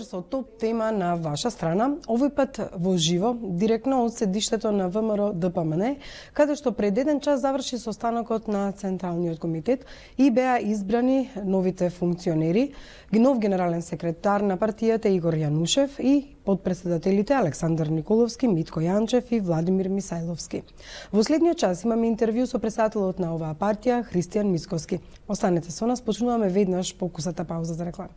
вечер со топ тема на ваша страна, овој пат во живо, директно од седиштето на ВМРО ДПМН, каде што пред еден час заврши состанокот на Централниот комитет и беа избрани новите функционери, нов генерален секретар на партијата Игор Јанушев и подпредседателите Александар Николовски, Митко Јанчев и Владимир Мисајловски. Во следниот час имаме интервју со председателот на оваа партија Христијан Мицкоски. Останете со нас, почнуваме веднаш по кусата пауза за реклама.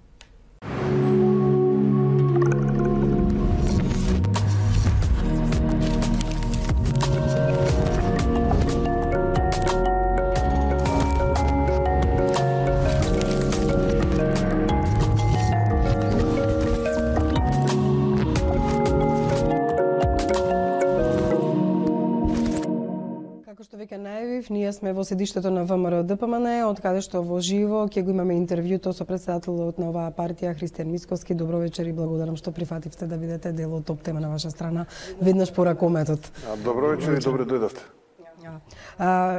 Ние сме во седиштето на ВМРО ДПМН, од каде што во живо ќе го имаме интервјуто со председателот на оваа партија Христијан Мицкоски. Добро вечер и благодарам што прифативте да бидете дел од топ тема на ваша страна. Веднаш по ракометот. Добро вечер и добре дојдовте.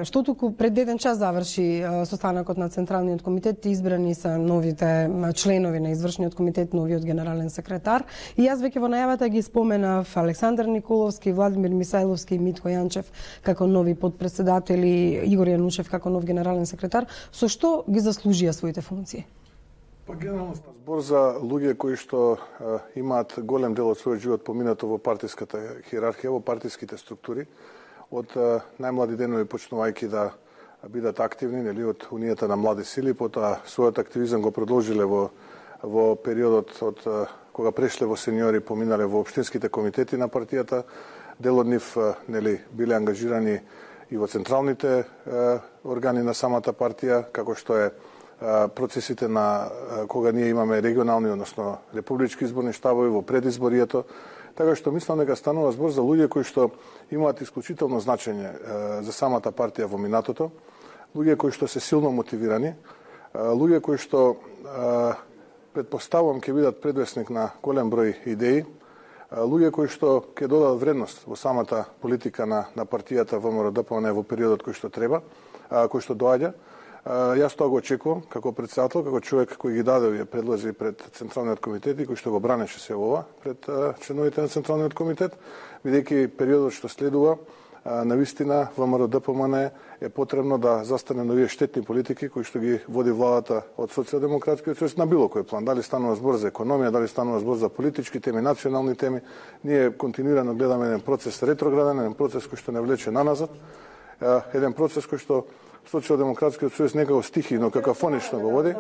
Што туку пред еден час заврши состанокот на Централниот комитет, избрани се новите членови на извршниот комитет, новиот генерален секретар. И јас веќе во најавата ги споменав Александар Николовски, Владимир Мисајловски и Митко Јанчев како нови подпредседатели, Игор Јанушев како нов генерален секретар. Со што ги заслужија своите функции? Па генерално збор за луѓе кои што имаат голем дел од својот живот поминато во партиската хиерархија, во партиските структури. Од најмлади денови почнувајќи да бидат активни, нели, од Унијата на млади сили, потоа својот активизам го продолжиле во периодот од кога прешле во сениори, поминале во општинските комитети на партијата. Дел од нив, нели, биле ангажирани и во централните органи на самата партија, како што е процесите на кога ние имаме регионални, односно републички изборни штабови во предизборието. Така што мислам дека станува збор за луѓе кои што имаат исклучително значење за самата партија во минатото, луѓе кои што се силно мотивирани, луѓе кои што предпоставувам ќе бидат предвесник на голем број идеи, луѓе кои што ќе додадат вредност во самата политика на партијата ВМРО ДПМН во периодот кој што треба, кој што доаѓа. Јас тоа го очекувам како председател, како човек кој ги даде овие предлози пред Централниот комитет и кој што го бранеше се ова пред членовите на Централниот комитет, бидејќи периодот што следува, навистина ВМРО ДПМН е потребно да застане на овие штетни политики кои што ги води владата од Социјалдемократскиот сојуз на било кој план. Дали станува збор за економија, дали станува збор за политички теми, национални теми, ние континуирано гледаме еден процес ретрограден, еден процес кој што не влече наназад, еден процес кој што Социјалдемократскиот сојуз некако стихино, какафонично го води.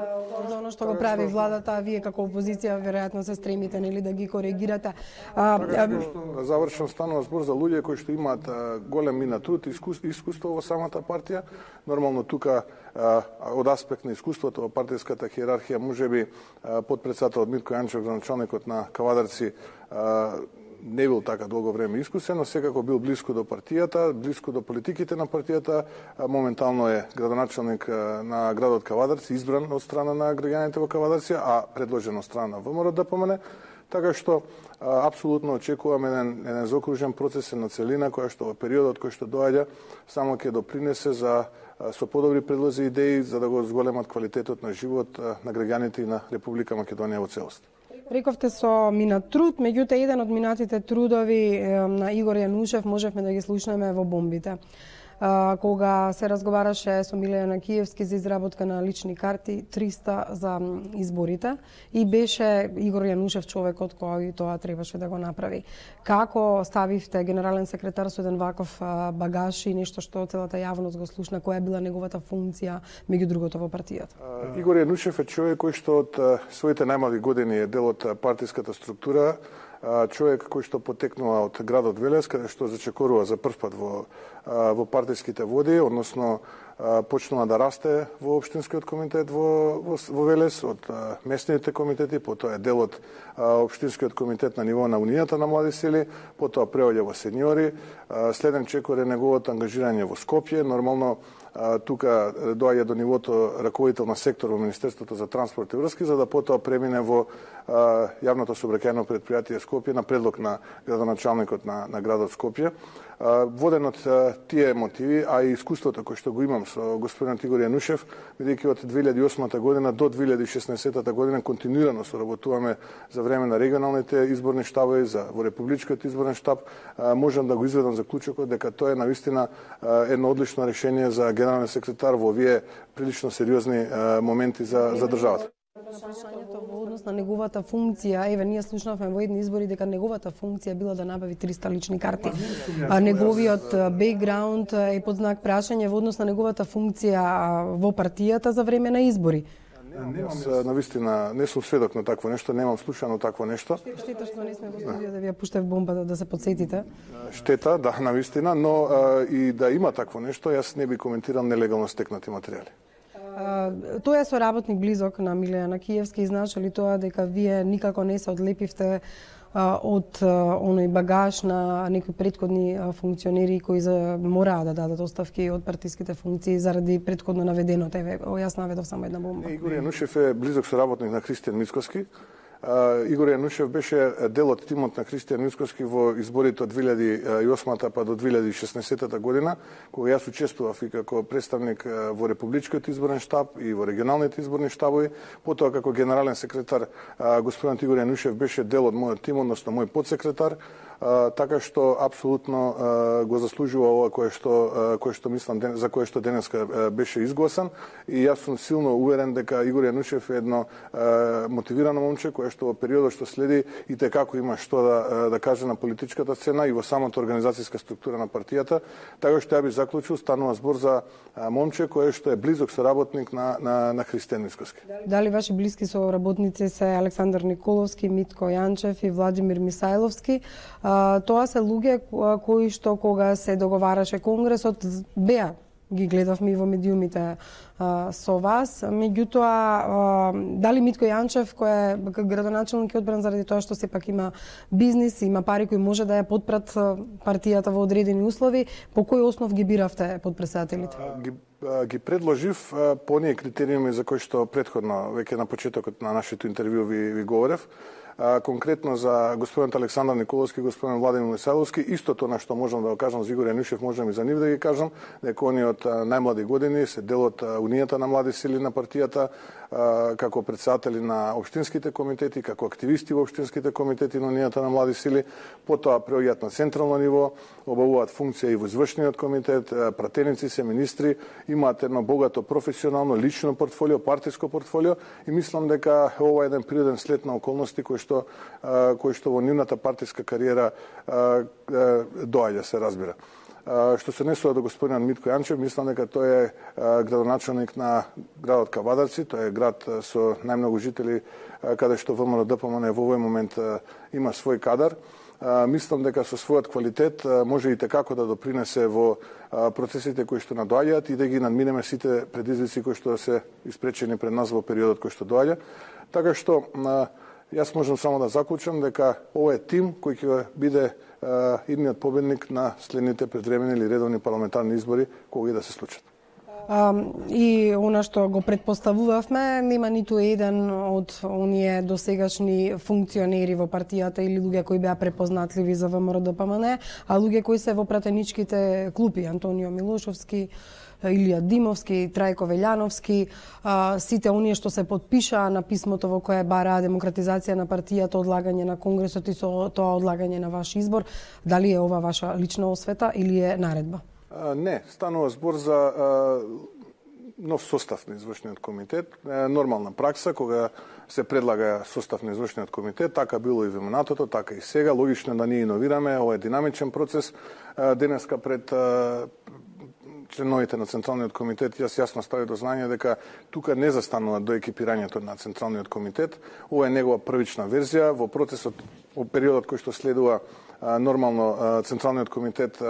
За оно што го прави владата, вие како опозиција веројатно се стремите, нели, да ги коригирате. Завршам, станува збор за луѓе кои што имаат голем мина труд и искуство во самата партија. Нормално тука од аспект на искуството во партиската хиерархија можеби подпредседателот Митко Јанчев, градоначалникот на Кавадарци, не бил така долго време искусен, но секако бил блиску до партијата, блиску до политиките на партијата. Моментално е градоначалник на градот Кавадарци, избран од страна на граѓаните во Кавадарци, а предложен од страна на ВМРО ДПМН. Така што апсолутно очекуваме еден заокружен процес на целина која што во периодот кој што доаѓа само ќе допринесе со подобри предлози и идеи за да го зголемат квалитетот на живот на граѓаните и на Република Македонија во целост. Рековте со минат труд, меѓутоа еден од минатите трудови на Игор Јанушев можевме да ги слушнеме во бомбите. Кога се разговараше со Милена Киевски за изработка на лични карти 300 за изборите и беше Игор Јанушев човекот кој тоа требаше да го направи. Како ставивте генерален секретар со еден ваков багаж и нешто што целата јавност го слушна, која била неговата функција меѓу другото во партијата? Игор Јанушев е човек кој што од своите најмали години е дел од партиската структура, човек кој што потекнува од градот Велес, каде што зачекорува за прв пат во партиските води, односно почнува да расте во општинскиот комитет во Велес, од местните комитети, потоа е дел од општинскиот комитет на ниво на Унијата на млади сили, потоа преоѓа во сениори, следен чекор е неговото ангажирање во Скопје, нормално тука доаѓа до нивото раководител на сектор во Министерството за транспорт и врски, за да потоа премине во јавното сообраќајно предпријатие Скопје на предлог на градоначалникот на градот Скопје. Воден од тие мотиви, а и искуството кој што го имам со господин Игор Јанушев, бидејќи од 2008 година до 2016 година континуирано соработуваме за време на регионалните изборни штабови, во републичкиот изборен штаб, можам да го изведам заклучокот дека тоа е навистина едно одлично решение за генерален секретар во овие прилично сериозни моменти за државата. Прашањето во однос на неговата функција, еве ние слушнавме во едни избори дека неговата функција била да набави 300 лични карти. Неговиот бекграунд е под знак прашање во однос на неговата функција во партијата за време на избори. Навистина не сум сведок на такво нешто, немам слушано такво нешто. Штета што не сме во студио да ви ја пуштев бомбата да се подсетите. Штета, да, навистина, но и да има такво нешто, јас не би коментирал нелегално стекнати материјали. Тој е соработник близок на Милијана Киевски, и значи ли тоа дека вие никако не се одлепивте од оној багаж на некои претходни функционери кои мораа да дадат оставки од партиските функции заради претходно наведеното? Еве, јас наведов само една бомба. Игор Јанушев е близок соработник на Христијан Мицкоски. Игор Јанушев беше дел од тимот на Христијан Мицкоски во изборите од 2008 па до 2016 година, кога јас учествував и како представник во републичкиот изборен штаб и во регионалните изборни штабови. Потоа како генерален секретар господин Игор Јанушев беше дел од мојот тим, односно мој подсекретар, така што апсолутно го заслужува ова кое што мислам за кое што денеска беше изгласан, и јас сум силно уверен дека Игор Јанушев е едно мотивирано момче кое што во периодот што следи и текако има што да каже на политичката сцена и во самата организацијска структура на партијата, така што ја би заклучил, станува збор за момче кое што е близок соработник на Христијан Мицкоски. Дали ваши блиски соработници се Александар Николовски, Митко Јанчев и Владимир Мисајловски? Тоа се луѓе кои што кога се договараше конгресот беа, ги гледавме и во медиумите со вас. Меѓутоа, дали Митко Јанчев, кој е градоначалник, е одбран заради тоа што сепак има бизнис, има пари кои може да ја подпрат партијата во одредени услови, по кој основ ги биравте подпредседателите? Ги предложив по оние критериуми за кои што претходно, веќе на почетокот на нашето интервју ви говорев. Конкретно за господинот Александар Николовски и господин Владимир Мисајловски, истото на што можам да го кажам за Игор Јанушев, можам и за нив да ги кажам, дека они од најмлади години се дел од Унијата на млади сили на партијата, како председатели на општинските комитети, како активисти во општинските комитети на Унијата на млади сили, потоа преоѓаат на централно ниво, обавуваат функција и во извршниот комитет, пратеници се, министри, имаат едно богато професионално, лично портфолио, партиско портфолио, и мислам дека ова е еден природен след на околности кои што во нивната партиска кариера доаѓа, се разбира. Што се однесува до господинот Митко Јанчев, мислам дека тој е градоначалник на градот Кавадарци, тој е град со најмногу жители, каде што ВМРО-ДПМН во овој момент има свој кадар. Мислам дека со својот квалитет може и текако да допринесе во процесите кои што надоаѓаат и да ги надминеме сите предизвици кои што се испречени пред нас во периодот кој што доаѓа. Така што јас можам само да заклучам дека ова е тим кој ќе биде идниот победник на следните предвремени или редовни парламентарни избори кога и да се случат. И она што го предпоставувавме, нема ниту еден од оние досегашни функционери во партијата или луѓе кои беа препознатливи за ВМРО-ДПМН, а луѓе кои се во пратеничките клупи, Антонио Милошовски, Илија Димовски, Трајко Велјановски, сите оние што се подпишаа на писмото во кое бараа демократизација на партијата, одлагање на конгресот и со тоа одлагање на ваш избор. Дали е ова ваша лична освета или е наредба? Не, станува збор за нов состав на извршниот комитет. Нормална пракса кога се предлага состав на извршниот комитет, така било и во минатото, така и сега. Логично да ние иновираме, ова е динамичен процес. Денеска пред членовите на Централниот комитет, јас јасно стави до знање дека тука не застанува до екипирањето на Централниот комитет. Ова е негова првична верзија. Во процесот, во периодот кој што следува, нормално Централниот комитет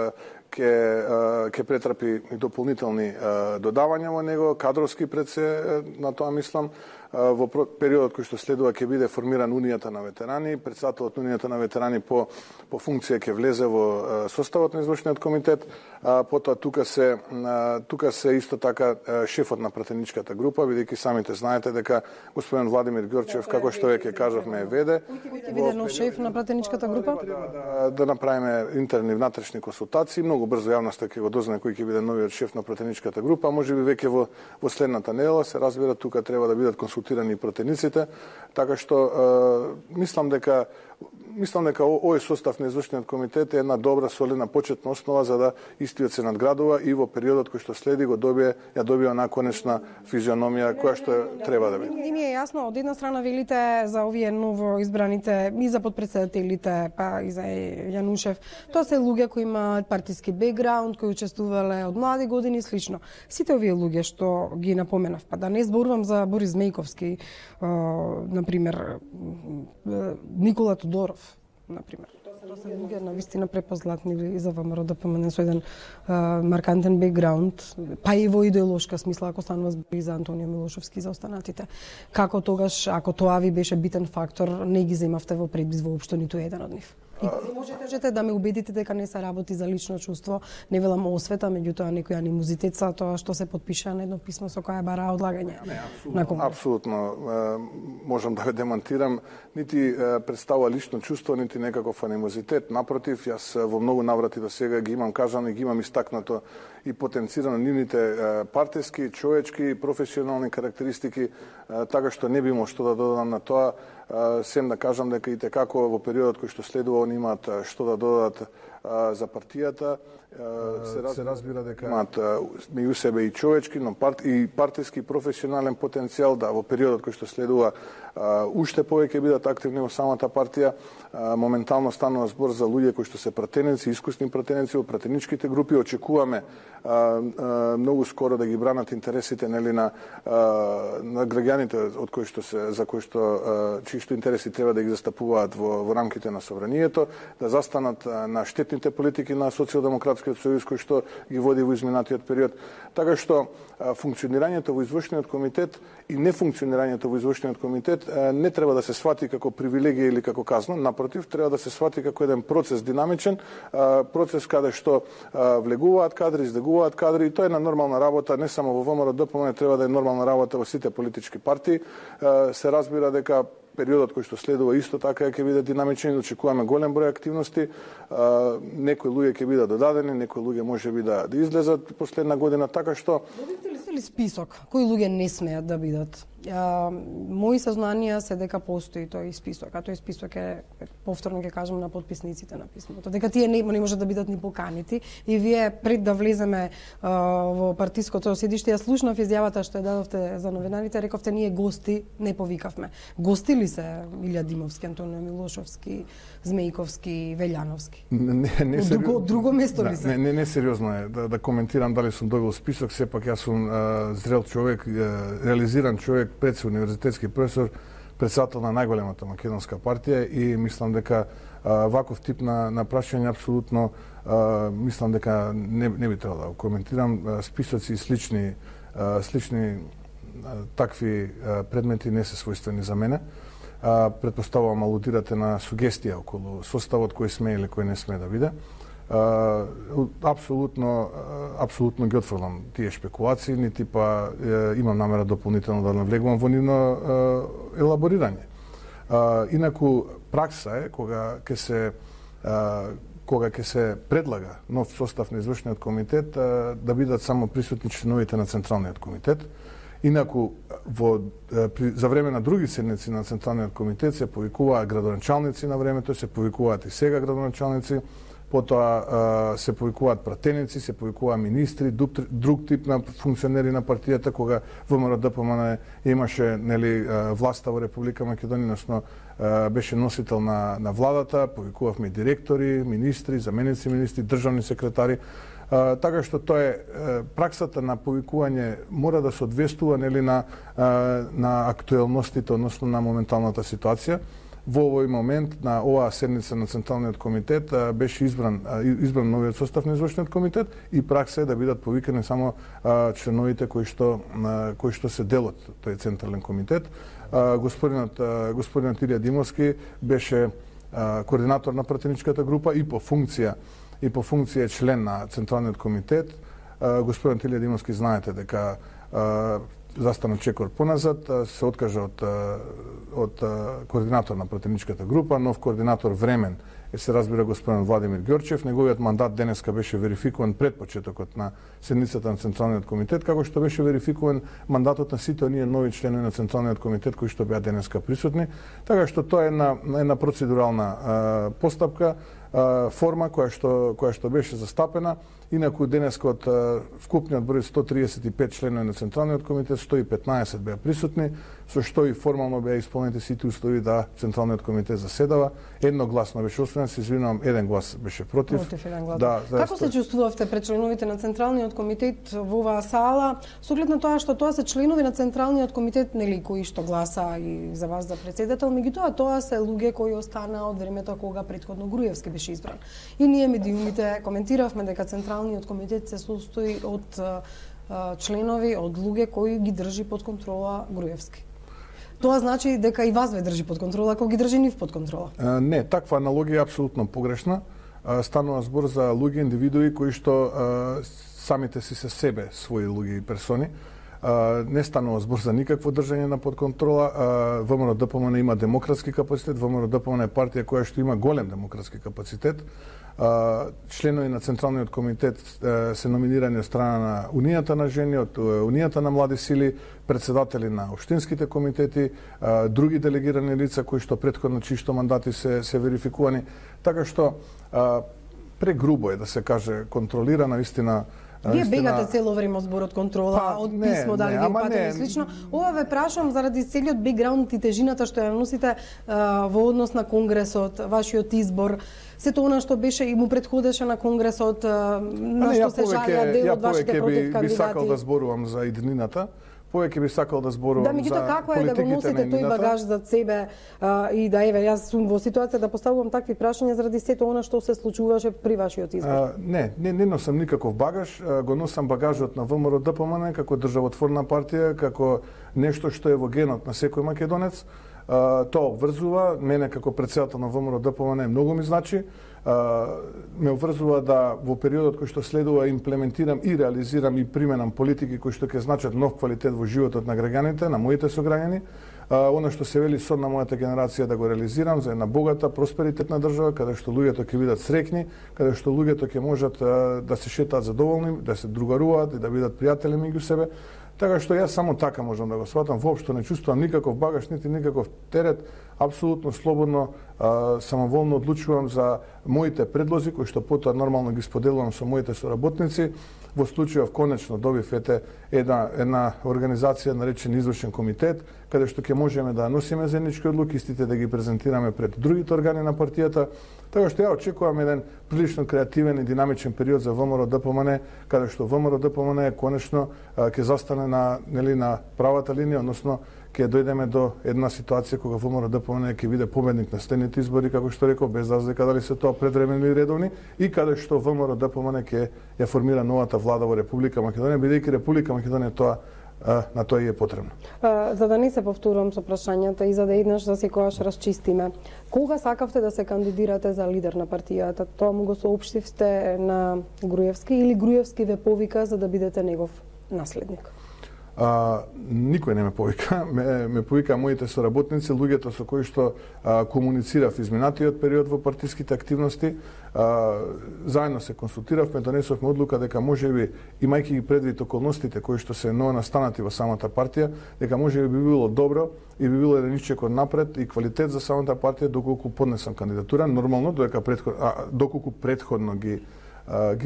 ќе претрпи и дополнителни додавања во него, кадровски пред се, на тоа мислам. Во периодот кој што следува ќе биде формиран Унијата на ветерани, председателот на Унијата на ветерани по функција ќе влезе во составот на извршниот комитет, потоа тука се исто така шефот на пратеничката група, бидејќи самите знаете дека господин Владимир Ѓорчев, како што веќе кажавме, е веде. Кој ќе биде нов шеф на пратеничката група? Да направиме интерни внатрешни консултации, многу брзо јавноста ќе го дознае кој ќе биде новиот шеф на пратеничката група, можеби веќе во следната недела, се разбира, тука треба да бидат консултирани пратениците, така што мислам дека овој состав на извршниот комитет е една добра, солидна почетна основа за да истиот се надградува и во периодот кој што следи ја добија на конечна физиономија која што треба да биде. Не ми е јасно, од една страна велите за овие ново избраните и за подпредседателите, па и за Јанушев, тоа се луѓе кои имаат партиски бекграунд, кои учествувале од млади години и слично. Сите овие луѓе што ги напоменав, па да не зборувам за Борис Мејковски, например, Никола Тодоров, например. Тоа се луѓе навистина препознатливи за ВМРО ДПМН со еден маркантен бекграунд, па и во идеолошка смисла, ако станува збор за Антонио Милошевски за останатите. Како тогаш, ако тоа ви беше битен фактор, не ги земавте во предвид воопшто ниту еден од нив? И можете да ме убедите дека не се работи за лично чувство, не велам освета, меѓутоа некоја анимозитет за тоа што се подпиша на едно писмо со која бара одлагање. Апсолутно, можам да ве демантирам, нити представува лично чувство, нити некаков анимозитет. Напротив, јас во многу наврати до сега ги имам кажано и ги имам истакнато и потенцирано нивните партиски, човечки и професионални карактеристики, така што не би имал што да додадам на тоа, сем да кажам дека и текако во периодот кој што следува они имаат што да додадат за партијата. Се разбира дека имаат меѓу себе и човечки, но и партиски професионален потенцијал да во периодот кој што следува уште повеќе бидат активни во самата партија. Моментално станува збор за луѓе кои што се пратеници, искусни пратеници во пратеничките групи. Очекуваме многу скоро да ги бранат интересите нели на граѓаните од кои што чии што интереси треба да ги застапуваат во рамките на собранието, да застанат на штетните политики на Социјалдемократскиот сојуз кој што ги води во изминатиот период. Така што функционирањето во извршниот комитет и нефункционирањето во извршниот комитет не треба да се свати како привилегија или како казна, напротив, треба да се свати како еден процес динамичен, процес каде што влегуваат кадри, издегуваат кадри, и тоа е една нормална работа, не само во ВМРО ДПМН, треба да е нормална работа во сите политички партии. Се разбира дека периодот кој што следува исто така ќе биде динамичен, очекуваме голем број активности, некои луѓе ќе бидат додадени, некои луѓе можеби да излезат последна година, така што Добивте ли список кои луѓе не смеат да бидат? Мои сознанија се дека постои тој список, а тој список е, повторно ќе кажам, на подписниците на писмото. Дека тие не можат да бидат ни поканити и вие пред да влеземе во партиското седиште, ја слушнав изјавата што ја дадовте за новинарите, рековте ние гости не повикавме. Гости ли се Илја Димовски, Антонио Милошевски, Змејковски, Велјановски? Друго место ли се? Не сериозно е да коментирам дали сум добил список, сепак јас сум зрел човек, реализиран човек, пред универзитетски професор, председател на најголемата македонска партија и мислам дека ваков тип на прашање апсолутно мислам дека не би требало да го коментирам. Списоци и слични такви предмети не се својствени за мене. Предпоставувам алудирате на сугестија околу составот кој сме или кој не сме да биде. Апсолутно ги отфрлам тие шпекулации, нити па имам намера дополнително да навлегувам во нивно елаборирање. Инаку пракса е кога ќе се предлага нов состав на извршниот комитет да бидат само присутни членовите на Централниот комитет. Инаку за време на други седници на Централниот комитет се повикуваат градоначалници на времето, се повикуваат и сега градоначалници, потоа се повикуваат пратеници, се повикуваат министри, друг тип на функционери на партијата, кога ВМРО ДПМН имаше власта во Република Македонија, односно беше носител на владата, повикувавме директори, министри, заменици министри, државни секретари. Така што тоа е праксата на повикување мора да се одвестува на актуелностите, односно на моменталната ситуација. во овој момент на оваа седница на Централниот комитет беше избран новиот состав на извршниот комитет и пракса е да бидат повикани само членовите кои што се дел од тој Централен комитет. Господинот Илија Димовски беше координатор на пратеничката група и по функција член на Централниот комитет. Господинот Илија Димовски, знаете дека застана чекор поназад, се откажа од координатор на пратеничката група, нов координатор времен се разбира господин Владимир Ѓорчев. Неговиот мандат денеска беше верификуван пред почетокот на седницата на Централниот комитет, како што беше верификуван мандатот на сите оние нови членови на Централниот комитет кои што беа денеска присутни. Така што тоа е една процедурална постапка, форма која што беше застапена. Инаку денеска од вкупниот број 135 членови на Централниот комитет, 115 беа присутни, со што и формално беа исполнети сите услови да Централниот комитет заседава. Едногласно беше освоен, се извинувам, еден глас беше против. Еден глас. Како се чувствувавте пред членовите на Централниот комитет во оваа сала, со оглед на тоа што тоа се членови на Централниот комитет, нели, кои што гласа и за вас за председател, меѓутоа тоа се луѓе кои останаа од времето кога претходно Груевски беше избран. И ние медиумите коментиравме дека Централниот комитет се состои од членови, од луѓе кои ги држи под контрола Груевски. Тоа значи дека и вас ве држи под контрола, ако ги држи нив под контрола? Не, таква аналогија е апсолутно погрешна. Станува збор за луѓе, индивидуи кои што самите си се себе своји луѓе и персони. Не станува збор за никакво држање на подконтрола. ВМРО-ДПМН има демократски капацитет, ВМРО-ДПМН е партија која што има голем демократски капацитет. Членови на Централниот комитет се номинирани од страна на Унијата на жени, од Унијата на млади сили, председатели на општинските комитети, други делегирани лица кои што претходно чии што мандати се верификувани. Така што прегрубо е да се каже контролира, навистина. Вие бегате цело време од зборот контрола, од писмо, дали ви патени слично. Ова ве прашувам заради целиот бекграунд и тежината што ја носите во однос на Конгресот, вашиот избор, сето она што беше и му претходеше на Конгресот, на што се жалеа дел од вашите против кандидати. Би сакал да зборувам за иднината. Повеќе би сакал да зборувам за меѓутоа како е да го носите тој багаж зад себе и да еве јас сум во ситуација да поставувам такви прашања заради сето она што се случуваше при вашиот избор? Не носам никаков багаж, го носам багажот на ВМРО-ДПМН како државотворна партија, како нешто што е во генот на секој македонец. Тоа обврзува мене како претседател на ВМРО-ДПМН, многу ми значи. Ме обврзува да во периодот кој што следува имплементирам и реализирам и применам политики кои што ќе значат нов квалитет во животот на граѓаните, на моите сограѓани. Оно што се вели сон на мојата генерација да го реализирам за една богата, просперитетна држава, каде што луѓето ќе бидат среќни, каде што луѓето ќе можат да се шетаат задоволни, да се другаруваат и да бидат пријатели меѓу себе. Така што јас само така можам да го сватам, воопшто не чувствувам никаков багаж, нити никаков терет, апсолутно слободно, самоволно одлучувам за моите предлози, кои што потоа нормално ги споделувам со моите соработници. Во случајов конечно добив една организација наречена извршен комитет, каде што ќе можеме да носиме заеднички одлуки, истите да ги презентираме пред другите органи на партијата. Така што ја очекувам еден прилично креативен и динамичен период за ВМРО-ДПМН, каде што ВМРО-ДПМН конечно ќе застане на правата линија, односно ќе дојдеме до една ситуација кога ВМРО-ДПМН ќе биде победник на следните избори, како што реков, без разлика дали се тоа предвремени или редовни, и каде што ВМРО-ДПМН ќе ја формира новата влада во Република Македонија, бидејќи Република Македонија тоа на тоа и е потребно. За да не се повторувам со прашањата и за да еднаш за секогаш расчистиме, кога сакавте да се кандидирате за лидер на партијата? Тоа му го соопштивте на Груевски или Груевски ве повика за да бидете негов наследник? Никој не ме повика, ме повика моите соработници, луѓето со кои што комуницирав изминатиот период во партиските активности. Заедно се консултиравме, донесовме одлука дека можеби, имајќи ги предвид околностите кои што се новонастанати во самата партија, дека можеби би било добро и би било еден исчекор напред и квалитет за самата партија доколку поднесам кандидатура, нормално доколку претходно ги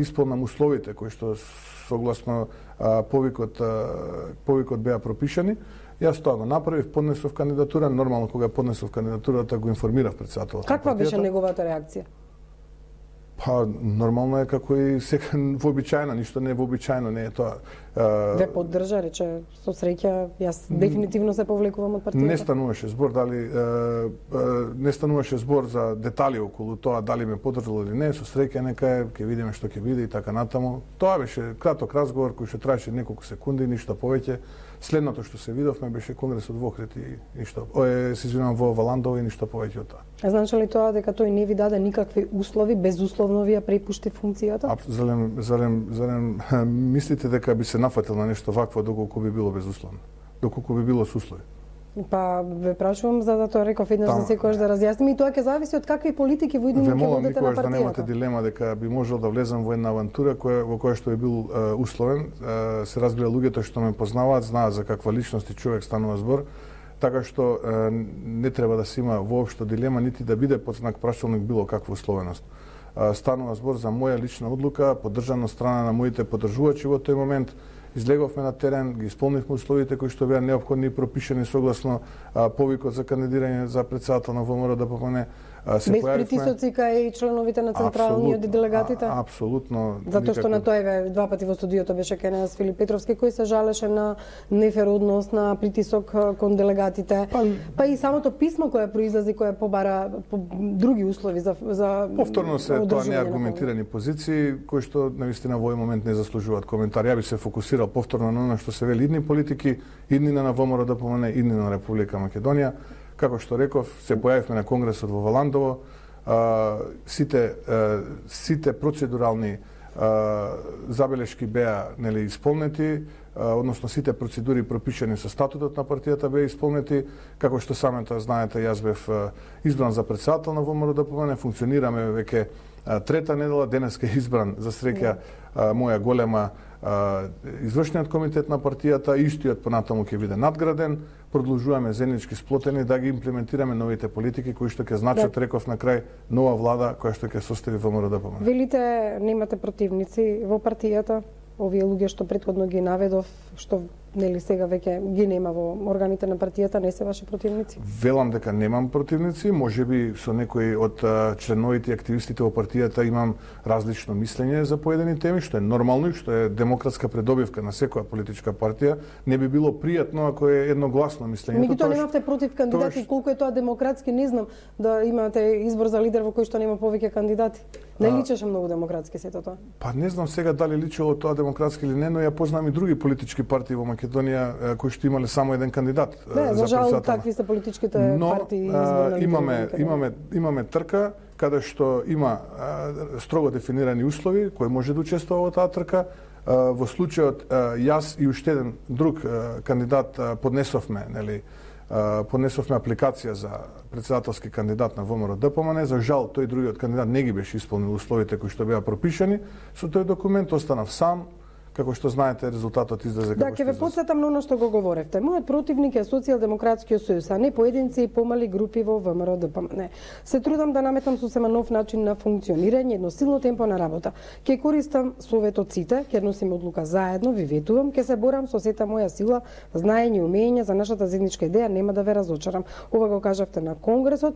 исполнам условите кои што согласно повикот беа пропишани. Јас тоа го направив, поднесов кандидатура, нормално кога поднесов кандидатурата го информирав претседателот. Каква беше неговата реакција? Нормално е како и вообичаено, ништо не е вообичаено, не е тоа. Ве поддржа, рече, со среќа, јас дефинитивно се повлекувам од партијата. Не стануваше збор не стануваше збор за детали околу тоа дали ме поддржал или не, со среќа нека ќе видиме што ќе биде и така натаму. Тоа беше краток разговор кој што траеше неколку секунди, ништо повеќе. Следното што се видовме беше конгресот во Охрид и ништо, се извинувам, во Валандово и ништо повеќе од тоа. А значи ли тоа дека тој не ви даде никакви услови, безусловно ви ја препушти функцијата? Зарем мислите дека би се нафатил на нешто вакво доколку би било безусловно? Доколку би било со услови? Па ве прашувам за да тоа реков еднаш за секојаш да разјасниме и тоа ќе зависи од какви политики во иднина ќе водите на партијата. Да немате дилема дека би можел да влезам во една авантура во која што е бил условен. Се разбира, луѓето што ме познаваат знаат за каква личност и човек станува збор, така што не треба да се има воопшто дилема нити да биде под знак прашалник било каква условеност. Станува збор за моја лична одлука, поддржана од страна на моите поддржувачи во тој момент. Излеговме на терен, ги исполнивме условите кои што беа неопходни и пропишани согласно повикот за кандидирање за претседател на ВМРО ДПМН. Без притисоци кај членовите на централниот и делегатите? Апсолутно. Затоа што на тој два пати во студиото беше кај нас Филип Петровски кој се жалеше на нефер однос, на притисок кон делегатите. Па и самото писмо кое произлезе, кое побара други услови за повторно се тоа неаргументирани позиции кои што навистина во овој момент не заслужуваат коментар. Ја би се фокусирал повторно на она што се вели идни политики, иднина на ВМРО ДПМН, иднина на Република Македонија. Како што реков, се појавивме на конгресот во Валандово. Сите процедурални забелешки беа исполнети, односно сите процедури пропишани со статутот на партијата беа исполнети. Како што самата знаете, јас бев избран за претседател на ВМРО ДПМН, функционираме веќе трета недела, денеска е избран за среќа моја голема извршниот комитет на партијата, истиот понатаму ќе биде надграден. Продолжуваме заеднички сплотени да ги имплементираме новите политики кои што ќе значат, реков на крај, нова влада која што ќе состави ВМРО ДПМН. Велите немате противници во партијата, овие луѓе што претходно ги наведов, што нели сега веќе ги нема во органите на партијата, не се ваши противници? Велам дека немам противници, можеби со некои од членовите и активистите во партијата имам различно мислење за поедини теми, што е нормално и што е демократска предобивка на секоја политичка партија. Не би било пријатно ако е едногласно мислењето. Меѓутоа немавте против кандидати, колку е тоа демократски, не знам, да имате избор за лидер во кој што нема повеќе кандидати. Не личеше многу демократски сето тоа? Па не знам сега дали личело тоа демократски или не, но ја познам и други политички партии во Македонија кои што имале само еден кандидат за жал, такви се политичките партии. Имаме трка каде што има строго дефинирани услови кој може да учествува во таа трка. Во случајот јас и уште еден друг кандидат поднесовме апликација за претседателски кандидат на ВМРО ДПМН. За жал, тој другиот кандидат не ги беше исполнил условите кои што беа пропишани. Со тој документ останав сам. Како што знаете, резултатот излезе како што ќе ве потсетам на оно што го говоревте. Мојот противник е Социјалдемократскиот сојуз, а не поединци и помали групи во ВМРО ДПМН. Се трудам да наметам сосема нов начин на функционирање, едно силно темпо на работа. Ќе користам советот сите, ќе носиме одлука заедно, ви ветувам, ќе се борам со сета моја сила, знаење и умење за нашата заедничка идеја, нема да ве разочарам. Ова го кажавте на конгресот.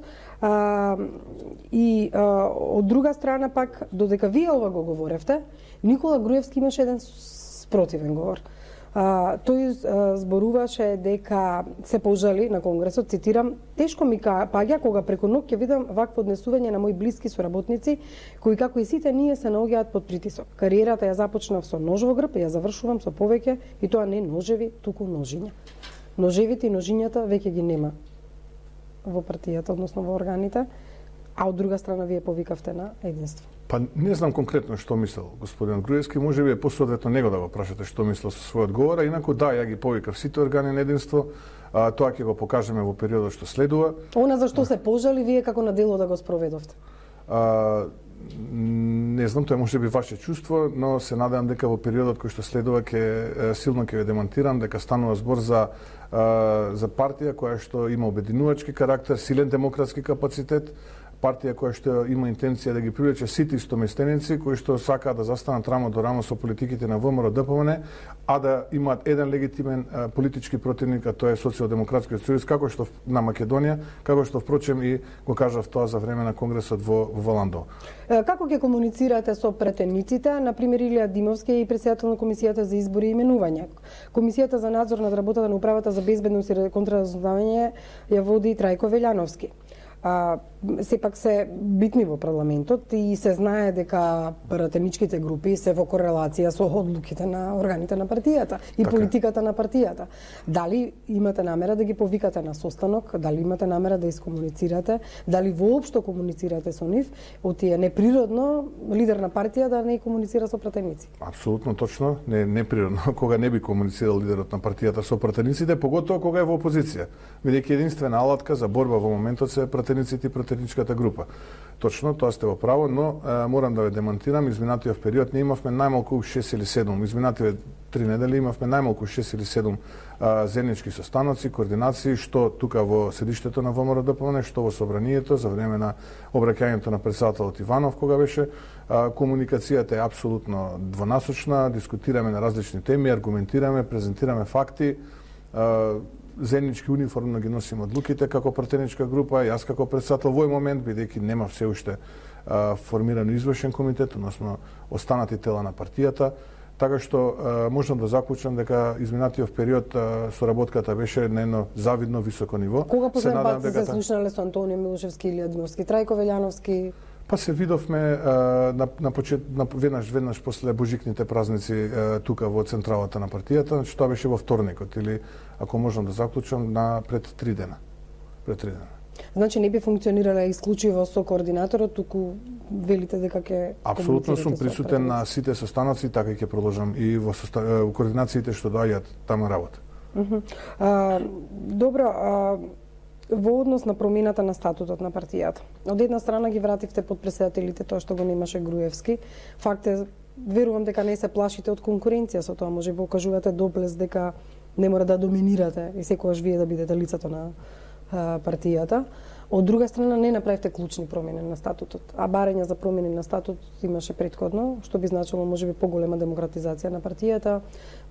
Од друга страна пак, додека вие ова го говоревте, Никола Груевски имаше еден спротивен говор. Тој зборуваше дека се пожали на конгресот, цитирам: "Тешко ми паѓа кога преку ноќ ќе видам вакво однесување на мои блиски соработници, кои како и сите ние се наоѓаат под притисок. Кариерата ја започнав со нож во грб, ја завршувам со повеќе, и тоа не ножеви, туку ножиња." Ножевите и ножињата веќе ги нема во партијата, односно во органите, а од друга страна вие повикавте на единство. Па не знам конкретно што мислел господин Груевски, можеби е посоодветно него да го прашате што мислел со својот говор, а инаку да, ја ги повикав сите органи на единство, тоа ќе го покажеме во периодот што следува. Она за што се пожали вие како на дело да го спроведовте? Не знам, тоа може би ваше чувство, но се надевам дека во периодот кој што следува силно ќе ве демонтирам дека станува збор за партија која што има обединувачки карактер, силен демократски капацитет, партија која што има интенција да ги привлече сите истоместеници кои што сакаат да застанат рамо до рамо со политиките на ВМРО ДПМН, а да имаат еден легитимен политички противник, а тоа е Социјалдемократскиот сојуз, како што на Македонија, како што впрочем и го кажав тоа за време на конгресот во Валандо. Како ќе комуницирате со претениците, на пример Илија Димовски и претседател на Комисијата за избори и именувања? Комисијата за надзор над работата на Управата за безбедност и контраразузнавање ја води Трајко Велјановски. Сепак се битни во парламентот и се знае дека пратеничките групи се во корелација со одлуките на органите на партијата и политиката на партијата. Дали имате намера да ги повикате на состанок, дали имате намера да искомуницирате, дали воопшто комуницирате со нив, оти е неприродно лидер на партија да не комуницира со пратеници? Апсолутно точно, не е неприродно кога не би комуницирал лидерот на партијата со пратениците, поготоа кога е во опозиција, бидејќи единствена алатка за борба во моментот се пратениците и пратеничката група. Точно, тоа сте во право, но морам да ве демонтирам, изминатиот период ние имавме најмалку 6 или 7, изминативе 3 недели имавме најмалку 6 или 7 заеднички состаноци, координации, што тука во седиштето на ВМРО ДПМН, што во собранието за време на обраќањето на претседателот Иванов, кога беше. Комуникацијата е апсолутно двонасочна, дискутираме на различни теми, аргументираме, презентираме факти, заеднички униформно ги носиме одлуките како пратеничка група, јас како претседател во овој момент, бидејќи нема все уште формирано извршен комитет, односно останати тела на партијата, така што можам да заклучам дека изминатиот период соработката беше на едно завидно високо ниво. Кога последен пат се слушнале со Антонио Милушевски, Илија Димовски, Трајко Велјановски? Па се видовме веднаш после божикните празници тука во централата на партијата, значи тоа беше во вторникот или ако можам да заклучам пред 3 дена. Значи не би функционирала исклучиво со координаторот, туку велите дека ќе апсолутно сум присутен на сите состаноци, така и ќе продолжам и во координациите што доаѓаат таму работа. Добро, во однос на промената на статутот на партијата. Од една страна ги вративте подпредседателите, тоа што го немаше Груевски. Факт е, верувам дека не се плашите од конкуренција со тоа, може би покажувате доблес дека не мора да доминирате и секогаш вие да бидете лицето на партијата. Од друга страна не направивте клучни промени на статутот, а барања за промени на статутот имаше претходно, што би значило можеби поголема демократизација на партијата,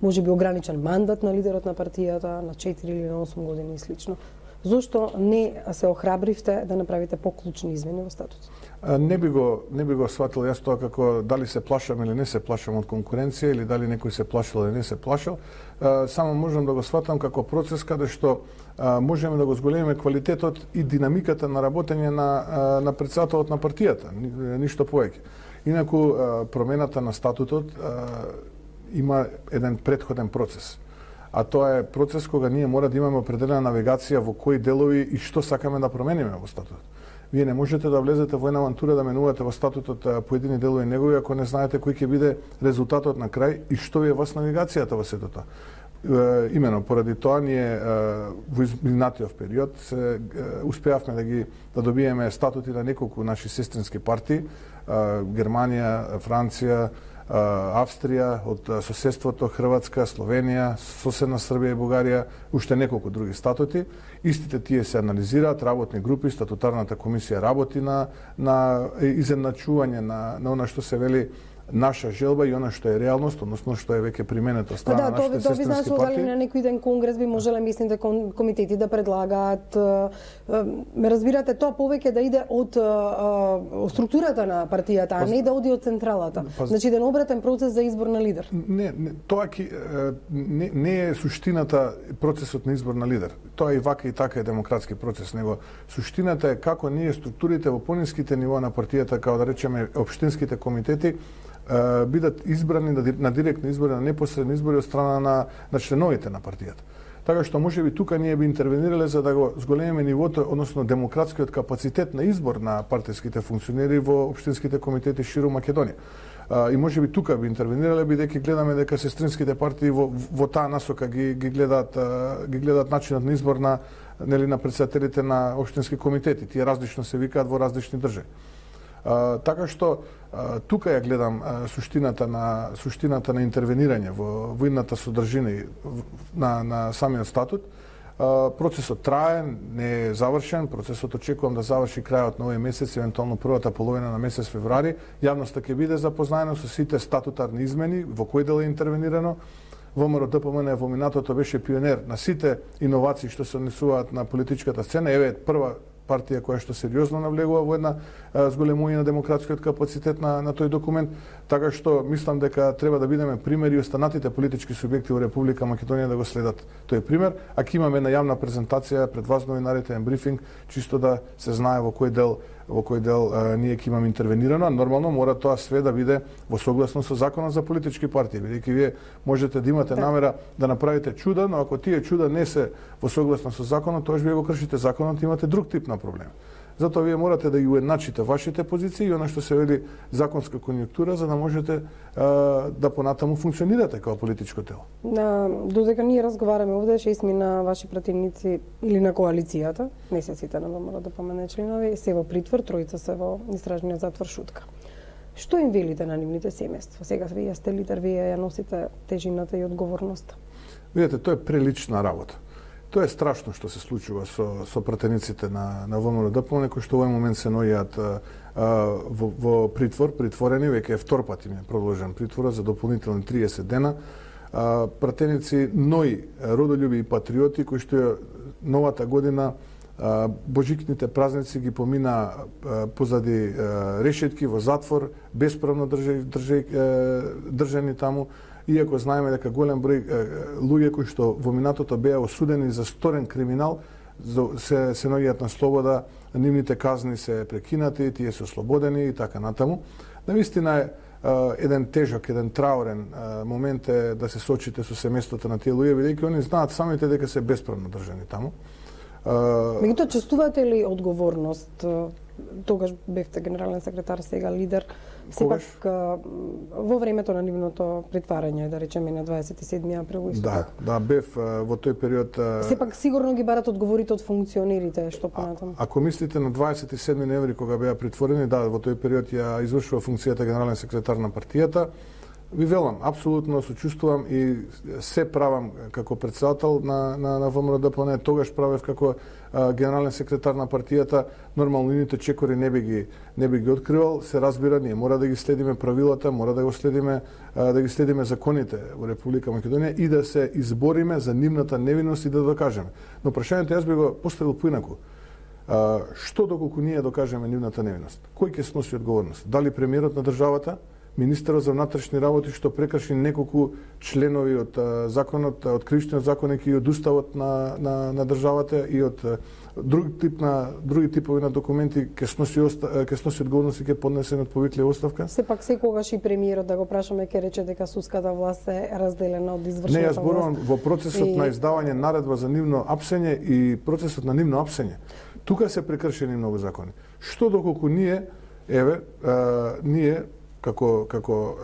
можеби ограничен мандат на лидерот на партијата на 4 или на 8 години и слично. Зошто не се охрабривте да направите поклучни измени во статутот? Не би го сватил јас тоа како дали се плашам или не се плашам од конкуренција или дали некој се плашил или не се плашил. Само можам да го сватам како процес каде што можеме да го зголемиме квалитетот и динамиката на работење на претседателот на партијата, ништо повеќе. Инаку промената на статутот има еден претходен процес. А тоа е процес кога ние мора да имаме определена навигација во кои делови и што сакаме да промениме во статутот. Вие не можете да влезете во една авантура да менувате во статутот поедини делови негови ако не знаете кој ќе биде резултатот на крај и што ви е вас навигацијата во сето тоа. Имено поради тоа ние во изминатиот период успеавме да добиеме статути на неколку наши сестрински партии, Германија, Франција, Австрија, од соседството Хрватска, Словенија, соседна Србија и Бугарија, уште неколку други статути. Истите тие се анализираат, работни групи, статутарната комисија работи на изедначување на она што се вели наша желба и она што е реалност, односно што е веќе применето страна на нашите сестрински партии. Това дали на некој ден конгрес би можеле мислите комитети да предлагаат, ме разбирате, тоа повеќе да иде од структурата на партијата, а не да оди од централата. Значи еден обратен процес за избор на лидер. Не, тоа не е суштината процесот на избор на лидер. Тоа и вака и така е демократски процес, него суштината е како ние структурите во пониските нива на партијата, како да речеме општинските комитети, бидат избрани на директни избори, на непосредни избори од страна на членовите на партијата. Така што можеби тука ние би интервенирале за да го зголемиме нивото, односно демократскиот капацитет на избор на партиските функционери во општинските комитети ширум Македонија. И можеби тука би интервенирале бидејќи гледаме дека сестринските партии во таа насока ги гледаат начинот на избор на претседателите на општински комитети. Тие различно се викаат во различни држави. Така што тука ја гледам суштината на интервенирање во идната содржина на самиот статут. Процесот трае, не е завршен, процесот очекувам да заврши крајот на овој месец, евентуално првата половина на месец февруари. Јавноста ќе биде запознаена со сите статутарни измени, во кој дел е интервенирано. ВМРО-ДПМН во минатото беше пионер на сите иновации што се однесуваат на политичката сцена. Еве прва партија која што сериозно навлегува во една зголемување на демократскиот капацитет на тој документ, така што мислам дека треба да бидеме пример и останатите политички субјекти во Република Македонија да го следат тој пример, а ќе имаме една јавна презентација пред вас новинарите, еден брифинг, чисто да се знае во кој дел ние ќе имаме интервенирано, а нормално мора тоа све да биде во согласно со законот за политички партии, бидејќи вие можете да имате намера да направите чуда, но ако тие чуда не се во согласно со законот, тоа вие го кршите законот и имате друг тип на проблем. Затоа вие морате да ги уедначите вашите позиции и она што се вели законска конјунктура за да можете да понатаму функционирате како политичко тело. Додека ние разговараме овде, 6 на ваши пратеници или на коалицијата, месеците на ВМРО-ДПМН членови, се во притвор, тројца се во истражниот затвор Шутка. Што им велите на нивните семејства? Сега вие сте лидер, вие ја носите тежината и одговорноста. Видете, тоа е прелична работа. Тоа е страшно што се случува со пратениците на ВМРО-ДПМН, кои што во овој момент се наоѓаат во притвор, притворени, веќе е втор пат им е продолжен притворот за дополнителни 30 дена. Пратеници нови родолюби и патриоти кои што новата година божикните празници ги помина позади решетки во затвор, бесправно држани таму. Иако знаеме дека голем број луѓе кои што во минатото беа осудени за сторен криминал се наоѓаат на слобода, нивните казни се прекинати, тие се ослободени и така натаму. Навистина е еден тежок, еден траурен момент е да се сочите со семејството на тие луѓе, бидејќи они знаат самите дека се бесправно држани таму. Меѓутоа, чувствувате ли одговорност? Тогаш бевте генерален секретар, сега лидер. Сепак во времето на нивното притварање, да речеме на 27 април исто. Да, бев во тој период. Сепак сигурно ги барат одговорите од функционерите, што понатаму. Ако мислите на 27 ноември кога беа притворени, да, во тој период ја извршува функцијата генерален секретар на партијата. Ви велам, апсолутно сочувствувам и се правам како председател на ВМРО-ДПМН, тогаш правев како генерален секретар на партијата, нормално ините чекори не би ги откривал, се разбира, ние мора да ги следиме правилата, мора да ги следиме законите во Република Македонија и да се избориме за нивната невиност и да докажеме. Но прашањето јас би го поставил поинаку. Што доколку ние докажеме нивната невиност? Кој ќе сноси одговорност? Дали премиерот на државата, министерот за внатрешни работи што прекрши неколку членови од законот, од кривичниот законник и од уставот на државата и од други типови на документи ќе сноси одговорност и ќе поднесе повиклива оставка? Сепак секогаш и премиерот, да го прашаме, ќе рече дека судската власт е разделена од извршната власт. Не, јас зборувам во процесот на издавање наредба за нивно апсење и процесот на нивно апсење. Тука се прекршени многу закони. Што доколку ние како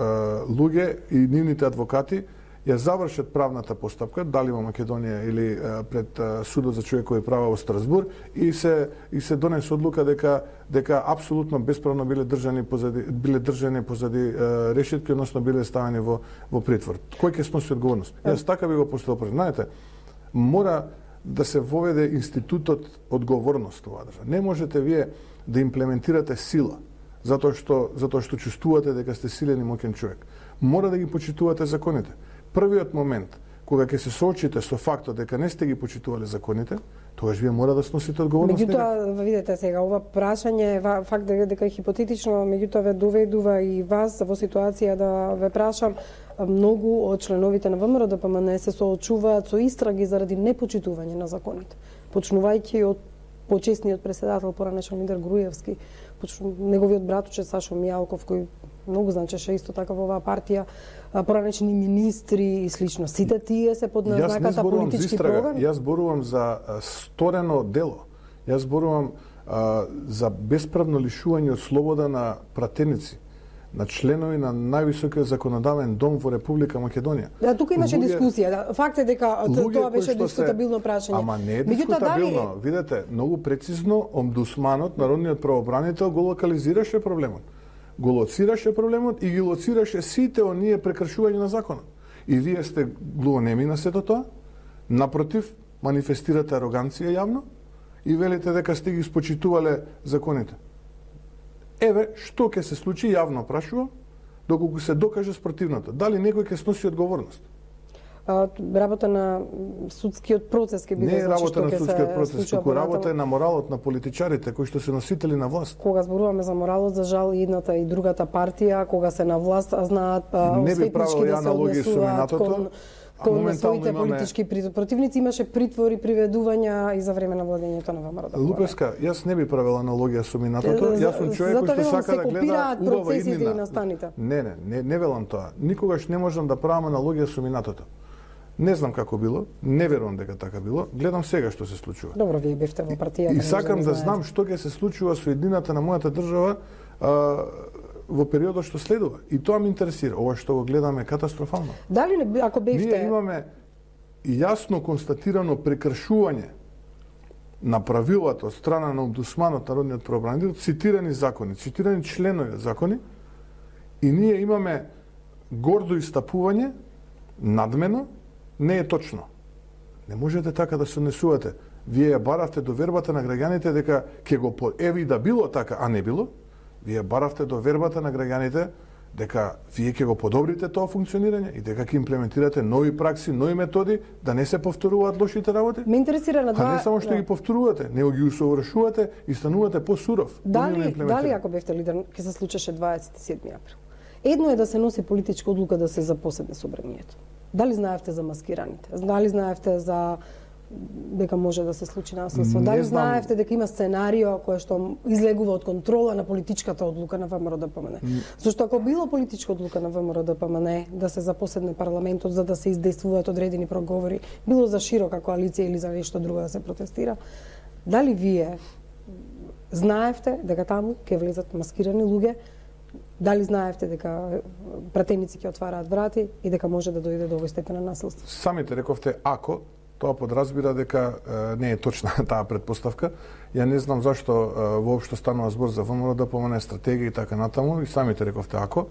луѓе и нивните адвокати ја завршат правната постапка, дали во Македонија или пред судот за човекови права во Страсбур и се донесе одлука дека апсолутно бесправно биле држани позади решетки, односно биле ставени во притвор. Кој ќе сноси одговорност? Јас така би го поставил. Знаете, мора да се воведе институтот одговорност во оваа држава. Не можете вие да имплементирате сила затоа што чувствувате дека сте силен и моќен човек. Мора да ги почитувате законите. Првиот момент кога ќе се соочите со фактот дека не сте ги почитувале законите, тогаш вие мора да сносите одговорност. Меѓутоа, видете сега, ова прашање, факт дека е хипотетично, меѓутоа ве доведува и вас во ситуација да ве прашам, многу од членовите на ВМРО-ДПМН се соочуваат со истраги заради непочитување на законите. Почнувајќи од почесниот председател, поранешен лидер Груевски, неговиот братуче Сашо Мијалков, кој многу значеше исто така во оваа партија, поранешни министри и слично. Сите тие се под назнаката политички прогам. Јас зборувам за сторено дело. Јас зборувам за бесправно лишување од слобода на пратеници, на членови на највисокиот законодавен дом во Република Македонија. Да, тука имаше дискусија. Да. Факт е дека тоа беше дискутабилно прашање. Ама не е дискутабилно. Видете, многу прецизно омбудсманот, народниот правобранител го локализираше проблемот. Го лоцираше проблемот и ги лоцираше сите оние прекршувања на законот. И вие сте глувонеми на сето тоа? Напротив, манифестирате ароганција јавно и велите дека сте ги спочитувале законите. Еве, што ќе се случи, јавно прашувам, доколку се докаже спротивното. Дали некој ќе сноси одговорност? Работа на судскиот процес ќе биде, не е значи, работа на судскиот процес, туку работа е на моралот на политичарите кои што се носители на власт. Кога зборуваме за моралот, за жал и едната и другата партија, кога се на власт, знаат осветнички да се однесуваат кон своите политички противници. Имаше притвори, приведувања и за време на владењето на ВМРО. Лупевска, јас не би правила аналогија со минатото. Јас сум човек кој што сака да гледа убава иднина. Не велам тоа. Никогаш не можам да правам аналогија со минатото. Не знам како било, не верувам дека така било, гледам сега што се случува. Добро, вие бевте во партијата. И сакам да знам што ќе се случува со еднината на мојата држава во периодот што следува. И тоа ме интересира. Ова што го гледаме е катастрофално. Дали ако бевте... Ние имаме јасно констатирано прекршување на правилата од страна на омбудсманот, народниот правобранител, цитирани закони, цитирани членови од закони, и ние имаме гордо истапување, надмено, не е точно. Не можете така да се однесувате. Вие ја баравте до вербата на граѓаните дека ќе го еве и да било така, а не било. Вие баравте до вербата на граѓаните дека вие ќе го подобрите тоа функционирање и дека ќе имплементирате нови пракси, нови методи, да не се повторуваат лошите работи. Ме интересира на два... А не само што ги повторувате, него ги усовршувате и станувате посуров. Дали ако бевте лидер ќе се случеше 27 април? Едно е да се носи политичка одлука да се запоседне собранието. Дали знаевте за маскираните? Дали знаевте за дека може да се случи насилство? Дали знаевте дека има сценарио кое што излегува од контрола на политичката одлука на ВМРО-ДПМН? Зашто ако било политичка одлука на ВМРО-ДПМН да се запоседне парламентот за да се издействуваат одредени проговори, било за широка коалиција или за нешто друго да се протестира, дали вие знаевте дека таму ќе влезат маскирани луѓе? Дали знаевте дека пратеници ќе отвараат врати и дека може да дојде до овој степен на насилство? Самите рековте ако, тоа подразбира дека не е точна таа претпоставка. Ја не знам зашто воопшто станува збор за ВМРО-ДПМН, стратегија и така натаму, и самите рековте ако.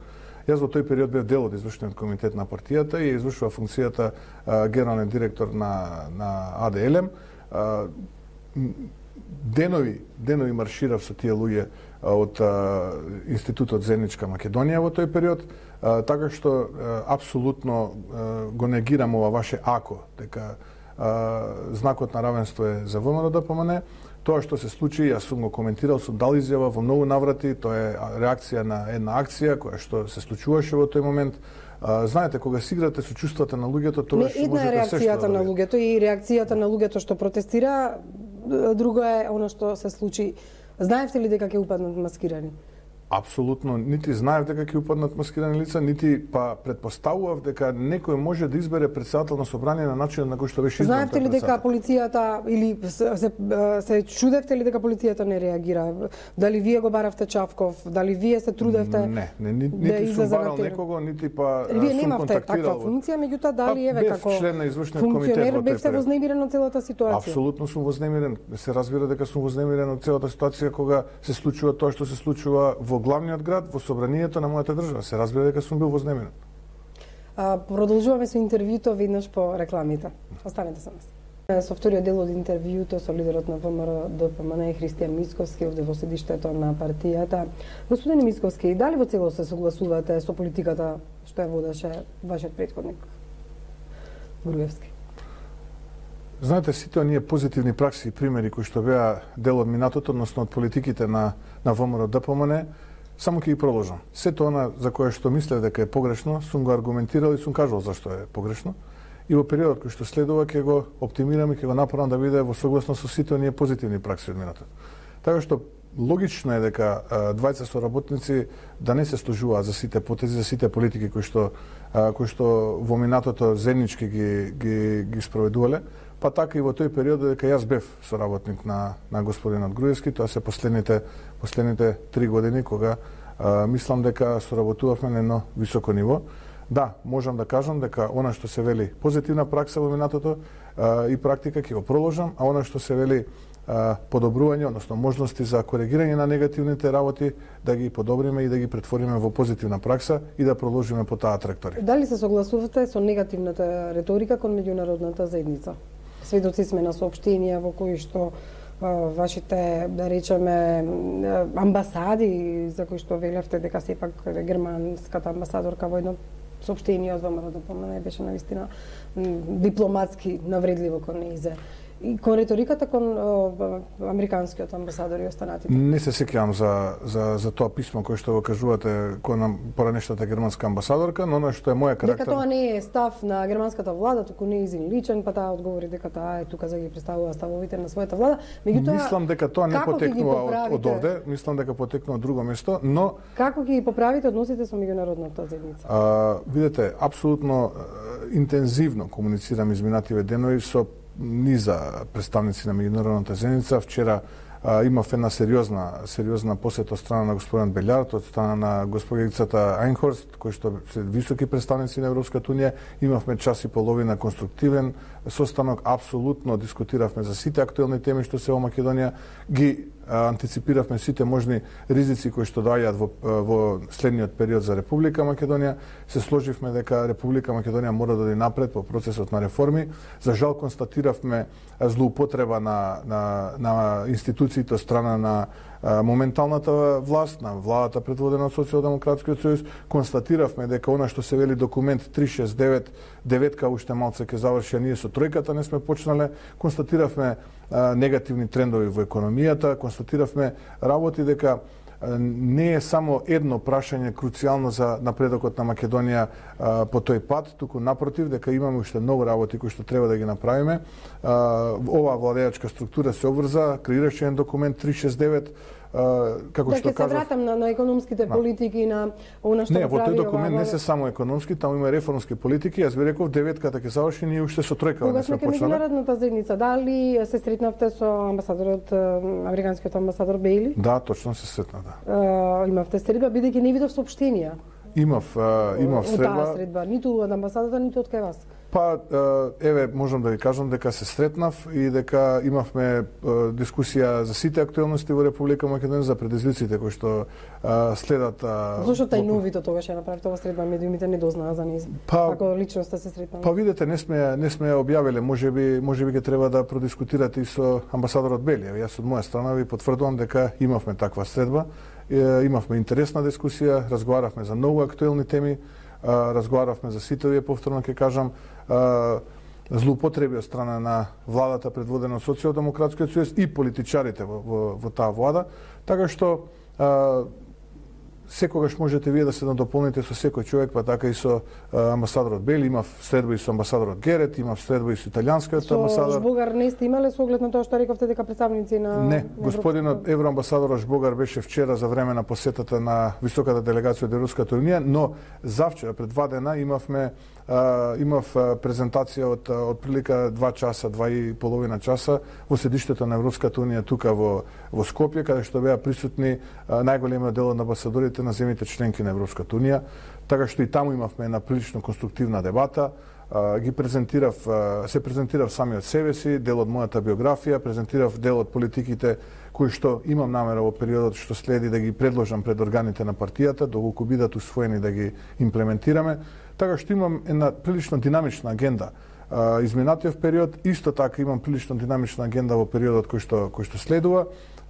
Јас во тој период бев дел од извршниот комитет на партијата и извршува функцијата генерален директор на АДЛМ. Денови марширав со тие луѓе од Институтот Зеничка Македонија во тој период, така што апсолутно го негирам ова ваше ако, дека знакот на равенство е за ВМРО-ДПМН. Тоа што се случи, јас сум го коментирал, сум дал изјава во многу наврати, тоа е реакција на една акција која што се случуваше во тој момент. Знаете, кога си играте со чувствата на луѓето, тогаш можете се што да една е реакцијата на луѓето и реакцијата на луѓето што протестира, друго е она што се случи. Знаевте ли дека ќе упаднат маскирани? Апсолутно, нити знаев дека ќе упаднат маскирани лица, нити па предпоставував дека некој може да избере претседател на собрание на начинот на кој што беше избран. Знаевте ли дека полицијата или се чудевте ли дека полицијата не реагира? Дали вие го баравте Чавков? Дали вие се трудевте? Не, нити сум барал некого, нити па сум контактирал. Таква функција, меѓутоа дали еве како член на извршниот комитет во тој бевте вознемирен од целата ситуација? Апсолутно сум вознемирен. Се разбира дека сум вознемирен од целата ситуација кога се случува тоа што се случува во главниот град, во собранието на мојата држава. Се разбира дека сум бил вознемирен. Продолжуваме со интервјуто веднаш по рекламите. Останете со нас. Со вториот дел од интервјуто со лидерот на ВМРО-ДПМН Христијан Мицковски овде во седиштето на партијата. Господине Мицковски, дали во целост се согласувате со политиката што ја водеше вашиот претходник Груевски? Знаете, сите оние позитивни пракси и примери кои што беа дел од минатото, односно од политиките на ВМРО-ДПМН, само ќе ги продолжам. Сето она за кое што мислев дека е погрешно, сум го аргументирал и сум кажал зашто е погрешно. И во периодот кој што следува ќе го оптимирам и ќе го направам да биде во согласно со сите оние позитивни пракси од минатото. Така што логично е дека двајца соработници да не се сложуваат за сите потези, за сите политики кои што во минатото заеднички ги спроведувале. Па така и во тој период дека јас бев соработник на господинот Груевски, тоа се последните 3 години кога мислам дека соработувавме на едно високо ниво. Да, можам да кажам дека она што се вели позитивна пракса во минатото и практика ќе го продолжам, а она што се вели подобрување, односно можности за коригирање на негативните работи, да ги подобриме и да ги претвориме во позитивна пракса и да продолжиме по таа траекторија. Дали се согласувате со негативната реторика кон меѓународната заедница? сведоци сме на соопштенија во кои што вашите, да речеме, амбасади, за кои што велевте дека сепак германската амбасадорка во едно соопштение од ВМРО ДПМН беше навистина дипломатски навредливо кон неизе. И кон риториката кон американскиот амбасадор и останатите. Не се сеќавам за тоа писмо кое што го кажувате кон поранешната германска амбасадорка, но она што е моја карактер... Дека тоа не е став на германската влада, туку неизин личен, па таа одговори дека таа е тука за да ги представува ставовите на својата влада. Меѓутоа, мислам дека тоа не потекнува од овде, мислам дека потекнува од друго место, но како ги поправите односите со меѓународната заедница? Видете, апсолутно интензивно комуницирам изминативе денови со низа представници на меѓународната заедница. Вчера имав една сериозна посета од страна на господин Белјард, од страна на госпогицата Ајнхорст, кои што се високи представници на Европската унија. Имавме час и половина конструктивен состанок, апсолутно дискутиравме за сите актуелни теми што се во Македонија, ги антиципиравме сите можни ризици кои што доаѓаат во следниот период за Република Македонија. Се сложивме дека Република Македонија мора да оди напред по процесот на реформи. За жал констатиравме злоупотреба на институциите од страна на моменталната власт, на владата предводена од Социјалдемократскиот сојуз. Констатиравме дека она што се вели документ 369, деветка уште малце ќе заврши, а ние со тројката не сме почнале. Констатиравме негативни трендови во економијата, констатиравме работи дека не е само едно прашање круцијално за напредокот на Македонија по тој пат, туку напротив дека имаме уште многу работи кои што треба да ги направиме. Оваа владеачка структура се обврза, креираше еден документ 369, како што кажав. Се вратам на економските политики, на она што не, во тој документ не се само економски, таму има реформски политики. Јас ви реков деветката ќе заврши, ние уште со тројка не сме почнале. Кога сме меѓународната заедница, дали се сретнавте со амбасадорот, американскиот амбасадор Бейли? Да, точно се сретна, да. Имавте средба, бидејќи не видов соопштенија. Имав средба. Таа средба, ниту од амбасадата, ниту од кај вас. Па, еве, можам да ви кажам дека се сретнав и дека имавме дискусија за сите актуелности во Република Македонија, за предизвиците кои што следат. Зошто тајновито тогаш ја направите оваа средба, медиумите не дознаа за нејзин? Ако лично сте се сретнали? Па видете, не сме ја објавиле, можеби ќе треба да продискутирате и со амбасадорот Бели. Јас од моја страна ви потврдувам дека имавме таква средба, имавме интересна дискусија, разговаравме за многу актуелни теми, разговаравме за сите овие, повторно ќе кажам, злоупотреби од страна на владата предводена од Социјалдемократскиот сојуз и политичарите во таа влада, така што секогаш можете вие да се надополните со секој човек, па така и со амбасадорот Бели. Имав средба и со амбасадорот Герет, имав средба и со италијанскиот амбасадор. Со Жбогар не сте имале со оглед на тоа што рековте дека представници на... Не, господинот евроамбасадорот Жбогар беше вчера за време на посетата на високата делегација од Европската унија, но завчера, пред 2 дена, имав презентација од прилика 2 часа, 2,5 часа во седиштето на Европската унија тука во Скопје, каде што беа присутни најголемиот дел од амбасадорите на земјите членки на Европската унија, така што и таму имавме една прилично конструктивна дебата. Се презентирав самиот себе си, дел од мојата биографија, презентирав дел од политиките кои што имам намера во периодот што следи да ги предложам пред органите на партијата, доколку бидат усвоени да ги имплементираме. Така што имам една прилично динамична агенда изминатиот период, исто така имам прилично динамична агенда во периодот кој што следува,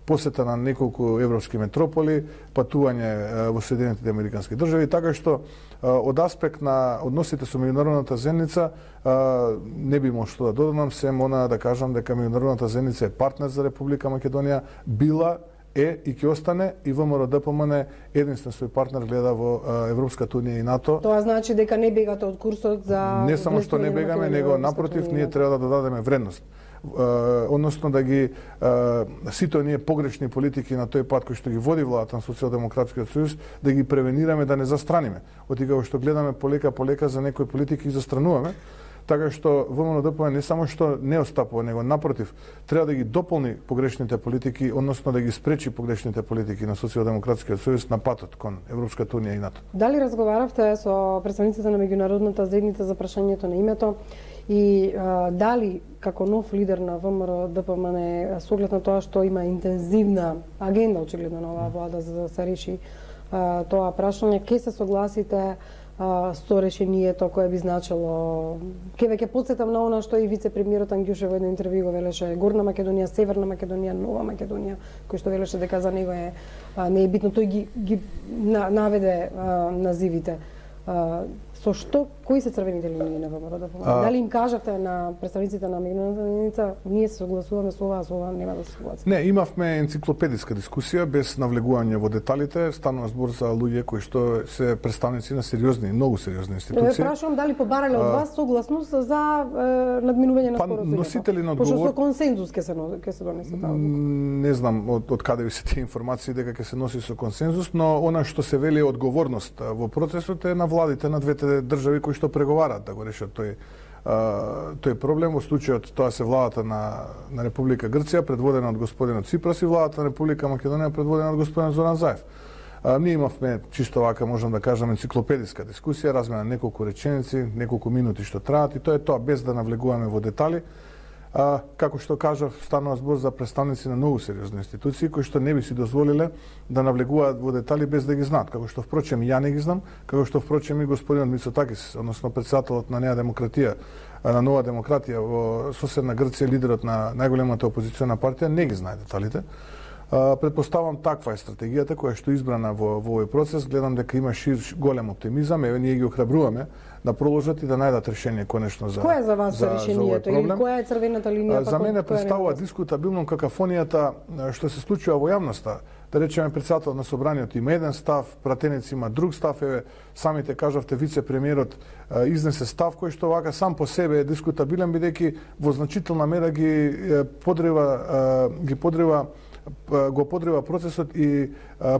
посета на неколку европски метрополи, патување во Соединетите Американски држави, така што од аспект на односите со меѓународната заедница не би може што да додадам, сем она да кажам дека меѓународната заедница е партнер за Република Македонија, била е и ќе остане, и ВМРО ДПМН единствен свој партнер гледа во Европската унија и НАТО. Тоа значи дека не бегате од курсот за... Не само што не бегаме, него напротив, ние треба да додадеме вредност. Односно да ги сите оние погрешни политики на тој пат кој што ги води владата на Социјалдемократскиот сојуз, да ги превенираме, да не застраниме. Од кога што гледаме полека за некои политики ги застрануваме, така што ВМРО ДПМН не само што не остапува, него напротив, треба да ги дополни погрешните политики, односно да ги спречи погрешните политики на Социјалдемократскиот сојуз на патот кон Европската унија и НАТО. Дали разговаравте со представниците на меѓународната заедница за прашањето на името и дали како нов лидер на ВМРО ДПМН, со оглед на тоа што има интензивна агенда очигледно на оваа влада за да се реши тоа прашање, ќе се согласите со решението кое би значило. Ќе потсетам на она што и вице-премиерот Ангјушев во едно интервју го велеше: Горна Македонија, Северна Македонија, Нова Македонија, кој што велеше дека за него не е битно, тој ги наведе називите. Со што, кои се црвените линии на ВМРО? Дали им кажавте на представниците на меѓународната заедница, ние се согласуваме со ова нема да се согласиме? Не, имавме енциклопедиска дискусија без навлегување во деталите. Станува збор за луѓе кои што се представници на сериозни, многу сериозни институции. Прашувам дали побарале од вас согласност за надминување на споразумето. Носители на одговор... Пошто со консензус ќе се донесе таа одлука. Не знам од каде ви се тие информации дека ќе се носи со консензус, но она што се вели одговорност во процесот е на владите на двете држави кои што преговараат да го решат тој проблем. Во случајот тоа се владата на Република Грција предводена од господинот Ципрас и владата на Република Македонија предводена од господинот Зоран Заев. Ние имавме чисто вака, можам да кажам, енциклопедиска дискусија, размена неколку реченици, неколку минути што траат и тоа е тоа, без да навлегуваме во детали. Како што кажав, станува збор за представници на многу сериозни институции кои што не би си дозволиле да навлегуваат во детали без да ги знаат, како што впрочем ја не ги знам, како што впрочем и господинот Мицотакис, односно претседателот на Неа демократија, на Нова демократија во соседна Грција, лидерот на најголемата опозициона партија, не ги знае деталите. Предпоставам таква е стратегијата која што е избрана во овој процес. Гледам дека има голем оптимизам, еве ние ги охрабруваме да продолжат и да најдат решение конечно за Која е за вас решението или која е црвената линија? За мене представува дискутабилно какафонијата што се случува во јавноста. Да речеме, претседател на собранието има еден став, пратенец има друг став, еве самите кажавте вице-премиерот изнесе став кој што вака сам по себе е дискутабилен, бидејќи во значителна мера го подрива процесот и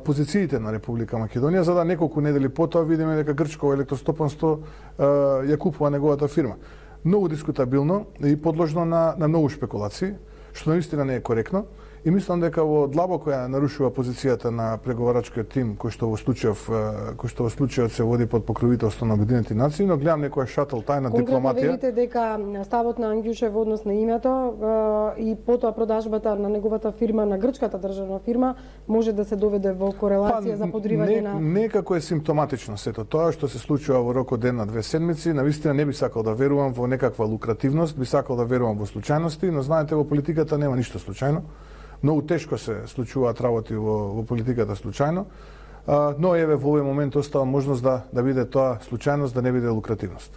позициите на Република Македонија, за да неколку недели потоа видиме дека Грчко електростопанство ја купува неговата фирма. Многу дискутабилно и подложно на многу шпекулации, што наистина не е коректно. И мислам дека во длабоко ја нарушува позицијата на преговарачкиот тим кој што во случајот се води под покровителство на Обединените нации, но гледам некоја шатл тајна дипломатија. Конкретно велите дека ставот на Ангјушев во однос на името и потоа продажбата на неговата фирма, на грчката државна фирма, може да се доведе во корелација за подривање на... Некако е симптоматично сето тоа што се случува во рок од ден на 2 седмици. Навистина не би сакал да верувам во некаква лукративност, би сакал да верувам во случајности, но знаете, во политиката нема ништо случајно. Многу тешко се случуваат работи во политиката случајно, но еве во овој момент остава можност да биде тоа случајност, да не биде лукративност.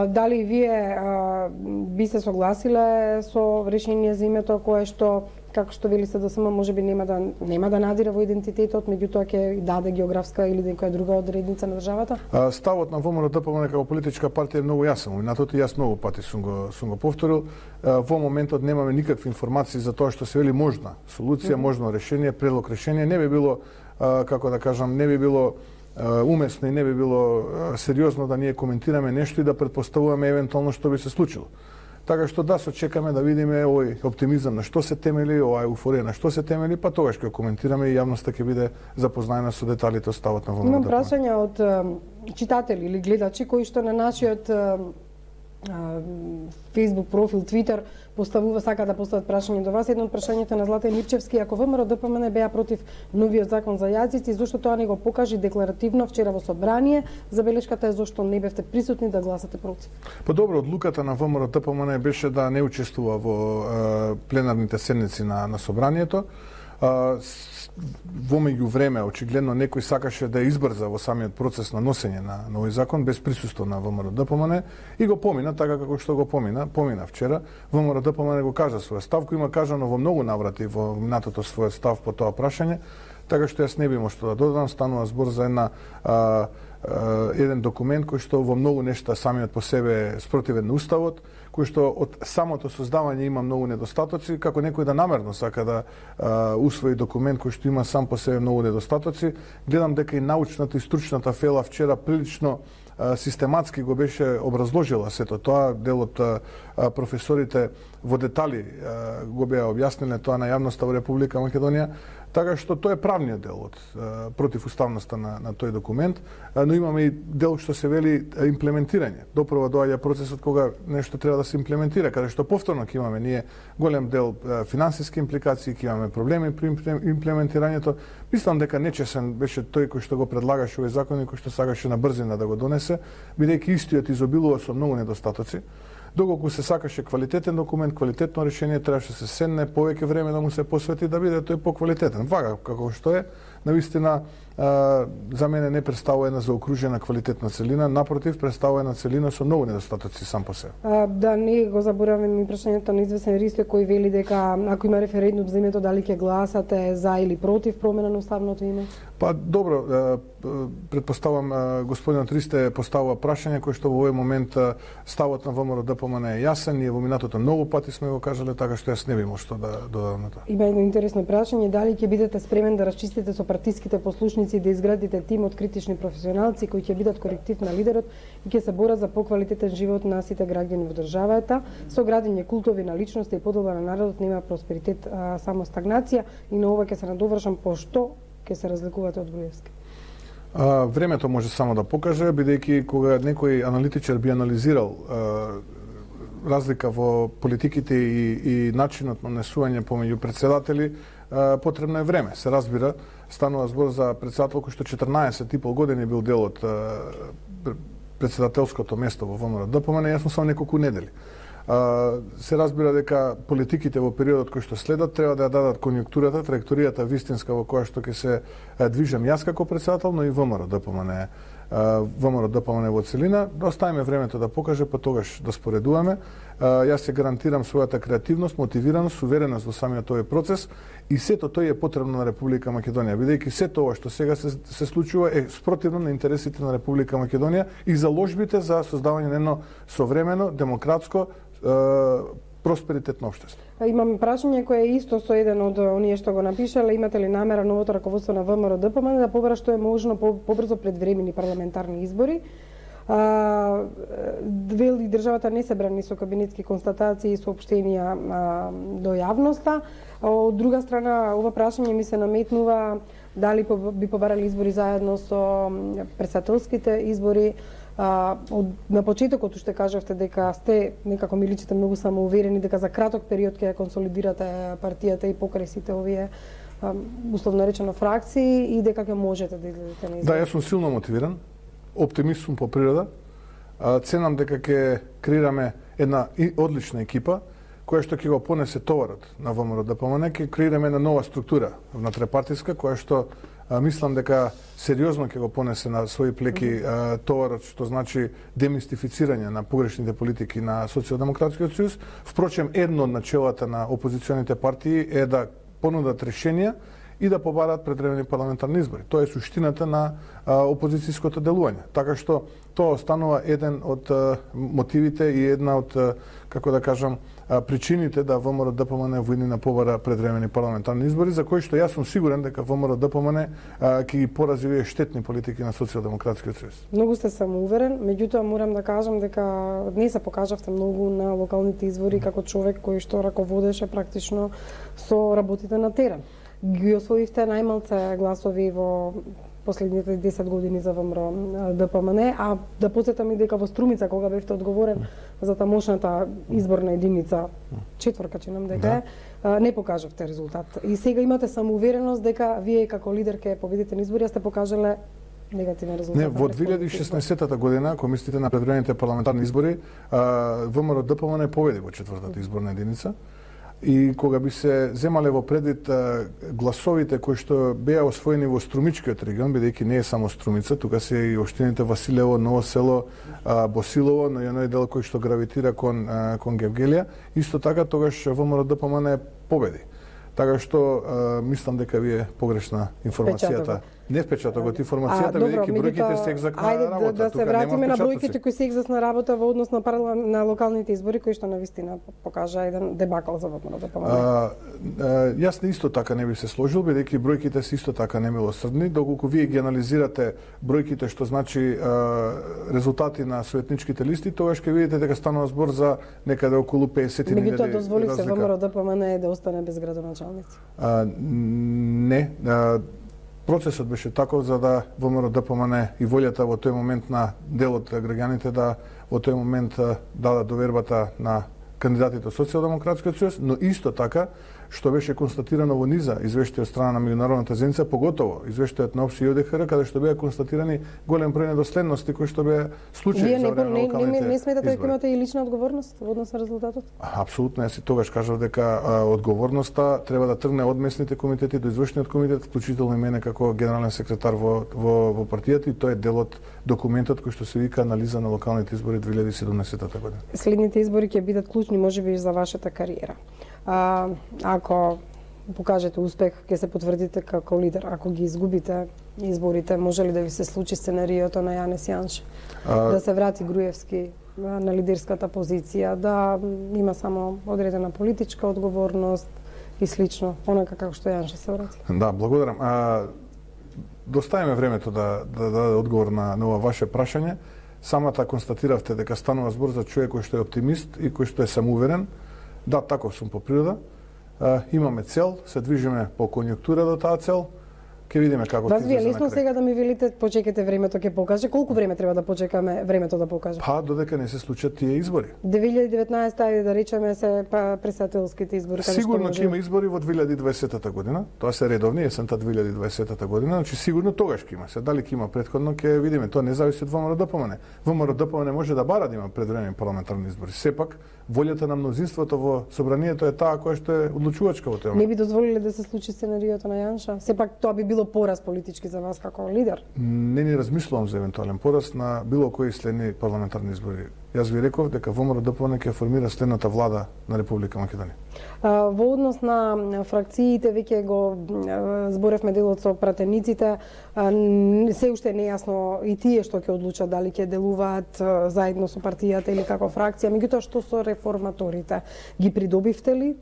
Дали вие би се согласиле со решение за името кое што, како што вели СДСМ, можеби нема да надира во идентитетот, меѓутоа ќе даде географска или некоја друга одредница на државата? Ставот на ВМРО-ДПМНЕ како политичка партија е многу јасен. Инатото јас многу пати сум го повторил. Во моментот немаме никакви информации за тоа што се вели можна солуција, можно решение, предлог решение. Не би било, како да кажам, не би било умесно и не би било сериозно да ние коментираме нешто и да предпоставуваме евентуално што би се случило. Така што да, сочекаме да видиме овој оптимизам на што се темели, оваа еуфорија на што се темели, па тогаш ќе коментираме и јавноста ќе биде запознаена со деталите од ставот на ВМРО-ДПМНЕ. Имам прашања од читатели или гледачи кои што на нашиот Facebook профил, Twitter сака да постават прашање до вас. Едно од прашањето на Златен Мирчевски: ако ВМРО-ДПМНЕ беа против новиот закон за јазици, зошто тоа не го покажи декларативно вчера во собрание? Забелешката е зошто не бевте присутни да гласате против. Па добро, одлуката на ВМРО-ДПМНЕ беше да не учествува во пленарните седници на собранието. Во меѓувреме, очигледно некој сакаше да избрза во самиот процес на носење на овој закон без присуство на ВМРО-ДПМНЕ и го помина така како што го помина вчера. ВМРО-ДПМНЕ го кажа својот став, кој има кажано во многу наврати во минатото својот став по тоа прашање, така што јас не би што да додадам. Станува збор за еден документ кој што во многу нешта самиот по себе е спротивен на уставот, кој што од самото создавање има многу недостатоци, како некој да намерно сака да усвои документ кој што има сам по себе многу недостатоци. Гледам дека и научната и стручната фела вчера прилично систематски го беше образложила сето тоа. Дел од професорите во детали го беа објасниле тоа на јавноста во Република Македонија. Така што тоа е правниот дел од противуставноста на тој документ, но имаме и дел што се вели имплементирање. Допрва доаѓа процесот кога нешто треба да се имплементира, каде што повторно ќе имаме ние голем дел финансиски импликации, ќе имаме проблеми при имплементирањето. Мислам дека нечесен беше тој кој што го предлагаше овој закон и кој што сакаше на брзина да го донесе, бидејќи истиот изобилува со многу недостатоци. Доколку се сакаше квалитетен документ, квалитетно решение, требаше се седне повеќе време да му се посвети да биде тој поквалитетен. Вага како што е, навистина за мене не представува една заокружена квалитетна целина, напротив, представува една целина со многу недостатоци сам по себе. Да не го забораваме и прашањето на известен Ристо кој вели дека ако има референдум за името дали ќе гласате за или против промена на уставното име? Па добро, предпоставам господинот Ристе поставува прашање кој што во овој момент ставот на ВМРО ДПМН е јасен, ние во минатото многу пати сме го кажале, така што јас не би што да додадам на тоа. Има едно интересно прашање, дали ќе бидете спремен да расчистите со партиските послушници и да изградите тим од критични професионалци кои ќе бидат коректив на лидерот и ќе се борат за поквалитетен живот на сите граѓани во државата, со градење култови на личности и подоба на народот нема просперитет, само стагнација и на ова ќе се надовршам по што ќе се разликувате од Груевски. Времето може само да покаже, бидејќи кога некој аналитичар би анализирал разлика во политиките и начинот на несување помеѓу председатели, потребно е време. Се разбира, станува збор за председател кој што 14,5 години бил дел од председателското место во ВМРО ДПМН, јас сум само неколку недели. Се разбира дека политиките во периодот кој што следат треба да ја дадат конјунктурата, траекторијата вистинска во која што ќе се движам јас како председател, но и ВМРО ДПМН во целина. Да оставиме времето да покаже, па тогаш да споредуваме. Јас се гарантирам својата креативност, мотивираност, увереност во самиот овој процес и сето тој е потребно на Република Македонија, бидејќи сето ова што сега се случува е спротивно на интересите на Република Македонија и заложбите за создавање на едно современо, демократско, просперитетно општество. Имам прашање кое е исто со еден од оние што го напишале. Имате ли намера новото раководство на ВМРО ДПМН да побара што е можно побрзо предвремени парламентарни избори? Вели државата не се брани со кабинетски констатации и соопштенија до јавноста. Од друга страна, ова прашање ми се наметнува дали би побарали избори заедно со председателските избори. На почетокот уште кажавте дека сте некако ми личите многу самоуверени дека за краток период ќе консолидирате партијата и покрај сите овие условно речено фракции и дека ќе можете да излезете на избори. Да, јас сум силно мотивиран, оптимист сум по природа. Ценам дека ќе креираме една одлична екипа која што ќе го понесе товарот на ВМРО ДПМН, ќе креираме една нова структура внатрепартиска која што мислам дека сериозно ќе го понесе на своји плеки товарот, што значи демистифицирање на погрешните политики на Социјалдемократскиот сојуз. Впрочем, едно од начелата на опозиционите партии е да понудат решенија и да побарат предвремени парламентарни избори. Тоа е суштината на опозицијското делување. Така што тоа останува еден од мотивите и една од, како да кажам, причините да ВМРО ДПМН војни на побара предвремени парламентарни избори, за кои што јас сум сигурен дека ВМРО ДПМН ќе ги порази овие штетни политики на Социјалдемократскиот сојуз. Многу сте самоуверен, меѓутоа морам да кажам дека не се покажавте многу на локалните избори како човек кој што раководеше практично со работите на терен. Ги освоивте најмалце гласови во последните 10 години за ВМРО ДПМН, а да подсетам и дека во Струмица кога бевте одговорен за тамошната изборна единица, четврка чинам дека не покажавте резултат. И сега имате самоувереност дека вие како лидер ќе победите на избори, а сте покажале негативен резултат. Не, во 2016 година, кога мислите на предвремените парламентарни избори, ВМРО ДПМН победи во четвртата изборна единица. И кога би се земале во предвид гласовите кои што беа освоени во Струмичкиот регион, бидејќи не е само Струмица, тука се и општините Василево, Ново село, Босилово, но и оној дел кој што гравитира кон Гевгелија, исто така тогаш ВМРО ДПМН победи. Така што мислам дека ви е погрешна информацијата. Не впечатокот, информацијата бидејќи бројките се екзактна работа. Да се вратиме на бројките кои се екзактна работа во однос на локалните избори кои што навистина покажа еден дебакл за ВМРО ДПМН. Јас исто така не би се сложил, бидејќи бројките се исто така немилосрдни, доколку вие ги анализирате бројките што значи резултати на советничките листи, тогаш ќе видите дека станува збор за некаде околу 50.000. Меѓутоа дозволив се ВМРО ДПМН да остане без градоначалници. Не, Процесот беше таков за да ВМРО ДПМН и волјата во тој момент на дел од граѓаните да во тој момент дадат довербата на кандидатите од Социјалдемократскиот сојуз, но исто така што беше констатирано во низа извештај од страна на меѓународната заедница, поготово извештајот на ОПСИ и ОДХР, каде што беа констатирани голем број недоследности кои што беа случаи за време на локалните избори. Не сметате дека имате и лична одговорност во однос на резултатот? Апсолутно, јас и тогаш кажав дека одговорноста треба да тргне од месните комитети до извршниот комитет, вклучително и мене како генерален секретар во партијата, и тоа е дел од документот кој што се вика анализа на локалните избори 2017 година. Следните избори ќе бидат клучни можеби за вашата кариера. Ако покажете успех, ќе се потврдите како лидер. Ако ги изгубите изборите, може ли да ви се случи сценариото на Јанес Јанше? Да се врати Груевски на лидерската позиција, да има само одредена политичка одговорност и слично, онака како што Јанше се врати? Да, благодарам. Доставиме времето да даде одговор на ова ваше прашање. Самата констатиравте дека станува збор за човек кој што е оптимист и кој што е самоуверен. Да, таков сум по природа. Имаме цел, се движиме по конјунктура до таа цел. Ке видиме како ќе излезе на крај. Лесно сега да ми велите почекате времето ќе покаже. Колку време треба да почекаме времето да покаже? Па додека не се случат тие избори. 2019 ајде да речеме се председателските избори. Сигурно ќе има избори во 2020 година. Тоа се редовни, есента 2020 година, значи сигурно тогаш ќе има. Се дали ќе има претходно ќе видиме, тоа не зависи од ВМРО ДПМН. ВМРО ДПМН може да бара да има предвремени парламентарни избори. Сепак волјата на мнозинството во собранието е таа која што е одлучувачка во тоа. Не би дозволиле да се случи сценариото на Јанша? Сепак тоа би било пораз политички за вас како лидер? Не ни размислувам за евентуален пораз на било кои следни парламентарни избори. Јас ви реков дека ВМРО ДПМН ќе формира следната влада на Република Македонија. Во однос на фракциите, веќе го зборевме делот со пратениците, се уште е нејасно и тие што ќе одлучат дали ќе делуваат заедно со партијата или како фракција. Меѓутоа, што со реформаторите? Ги придобивте ли?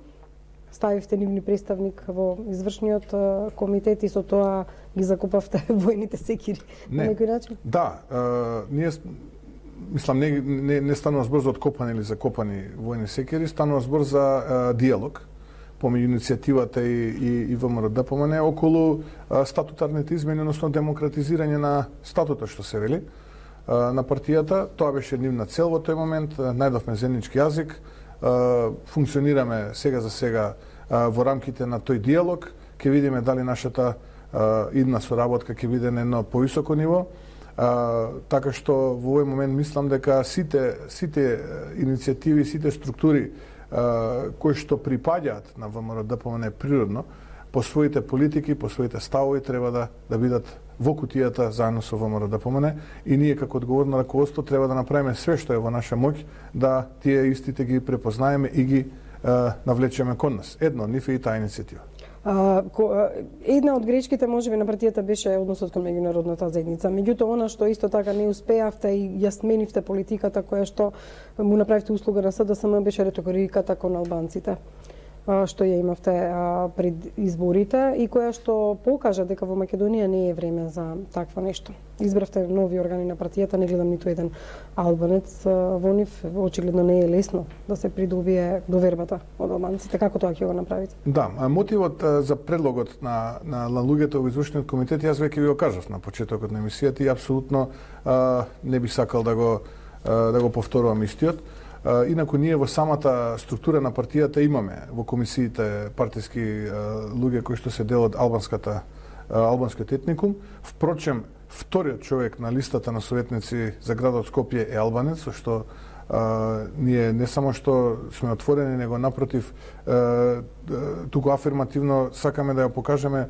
Ставивте нивни представник во извршниот комитет и со тоа ги закупавте војните секири на некој начин? Да, ние мислам не станува збор за откопани или закопани војни секири, станува збор за диалог помеѓу иницијативата и ВМРО ДПМН околу статутарните измени, односно демократизирање на статутот што се вели на партијата. Тоа беше нивна цел во тој момент. Најдовме заеднички јазик, функционираме сега за сега во рамките на тој диалог. Ќе видиме дали нашата идна соработка ќе биде на едно повисоко ниво. Така што во овој момент мислам дека сите иницијативи, сите структури кои што припаѓаат на ВМРО ДПМН природно по своите политики, по своите ставови треба да бидат во кутијата заедно со ВМРО ДПМН, и ние како одговорно раководство треба да направиме све што е во наша моќ да тие истите ги препознаеме и ги навлечеме кон нас. Едно нив е и таа иницијатива. Една од грешките можеби на партијата беше односот кон меѓународната заедница. Меѓутоа, она што исто така не успеавте и ја сменивте политиката која што му направивте услуга на СДСМ беше риториката кон албанците, што ја имавте пред изборите и која што покажа дека во Македонија не е време за такво нешто. Избравте нови органи на партијата, не гледам ниту еден албанец во нив, очигледно не е лесно да се придобие довербата од албанците. Како тоа ќе го направите? Да, мотивот за предлогот на луѓето во извршниот комитет јас веќе ви го кажав на почетокот на емисијата и апсолутно не би сакал да го повторувам истиот. Инаку ние во самата структура на партијата имаме во комисиите партиски луѓе кои што се дел од албанскиот етникум. Впрочем, вториот човек на листата на советници за градот Скопје е албанец, со што ние не само што сме отворени, него напротив туку афирмативно сакаме да ја покажеме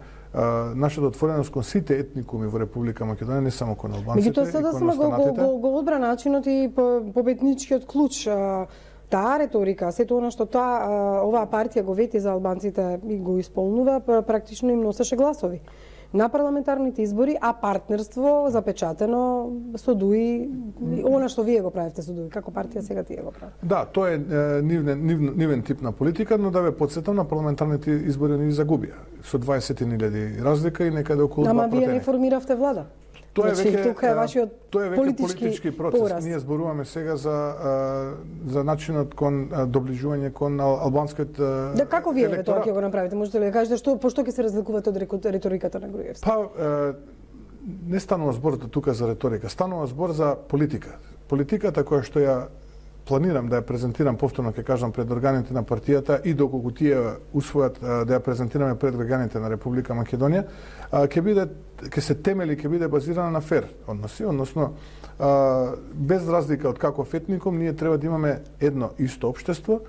нашата отвореност кон сите етникуми во Република Македонија, не само кон албанците и кон останатите. Го одбра начинот и победничкиот клуч, таа реторика, сето она што оваа партија го вети за албанците и го исполнува, практично им носеше гласови на парламентарните избори, а партнерство запечатено со ДУИ, она што вие го правите со ДУИ, како партија сега тие го правите. Да, тоа е нивен тип на политика, но да ве потсетам, на парламентарните избори ни загубија со 20.000 разлика и некаде околу 2%. Ама вие не формиравте влада? Тоа е веќе тука е вашиот политички процес. пораз. Ние зборуваме сега за начинот кон доближување кон албанскиот Да, како вие тоа ќе го направите? Можете ли да кажете по што ќе се разликувате од реториката на Груевски? Па не станува збор тука за реторика, станува збор за политика. Политиката која што ја планирам да ја презентирам повторно, ќе кажам, пред органите на партијата и доколку тие усвојат да ја презентираме пред органите на Република Македонија, ќе се темели, ќе биде базирана на фер односи, односно без разлика од каков етникум, ние треба да имаме едно исто општество,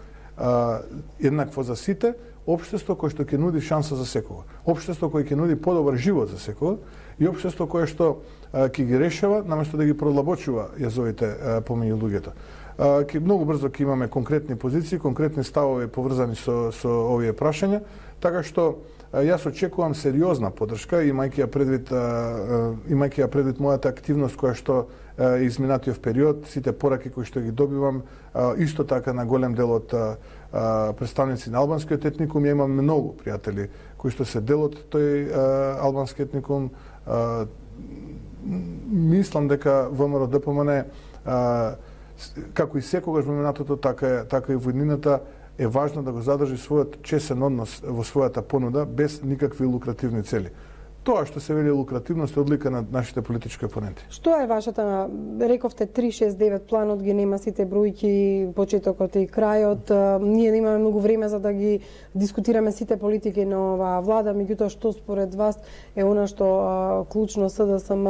еднакво за сите, општество кое што ќе нуди шанса за секого, општество кое ќе нуди подобар живот за секого и општество кое што ќе ги решава наместо да ги продлабочува јазовите помеѓу луѓето. Многу брзо ќе имаме конкретни позиции, конкретни ставови поврзани со овие прашања, така што јас очекувам сериозна поддршка, имајќи ја предвид мојата активност која што изминатиот период, сите пораки кои што ги добивам, исто така на голем дел од представници на албанскиот етникум, ја имам многу пријатели кои што се дел од тој албански етникум. Мислам дека ВМРО ДПМН како и секогаш во минатото, така и во иднината е важно да го задржи својот чесен однос во својата понуда без никакви лукративни цели. Тоа што се вели лукративност е одлика на нашите политички опоненти. Што е вашата, рековте 369 планот, ги нема сите бројки, почетокот и крајот. Ние немаме многу време за да ги дискутираме сите политики на оваа влада, меѓутоа што според вас е она што клучно СДСМ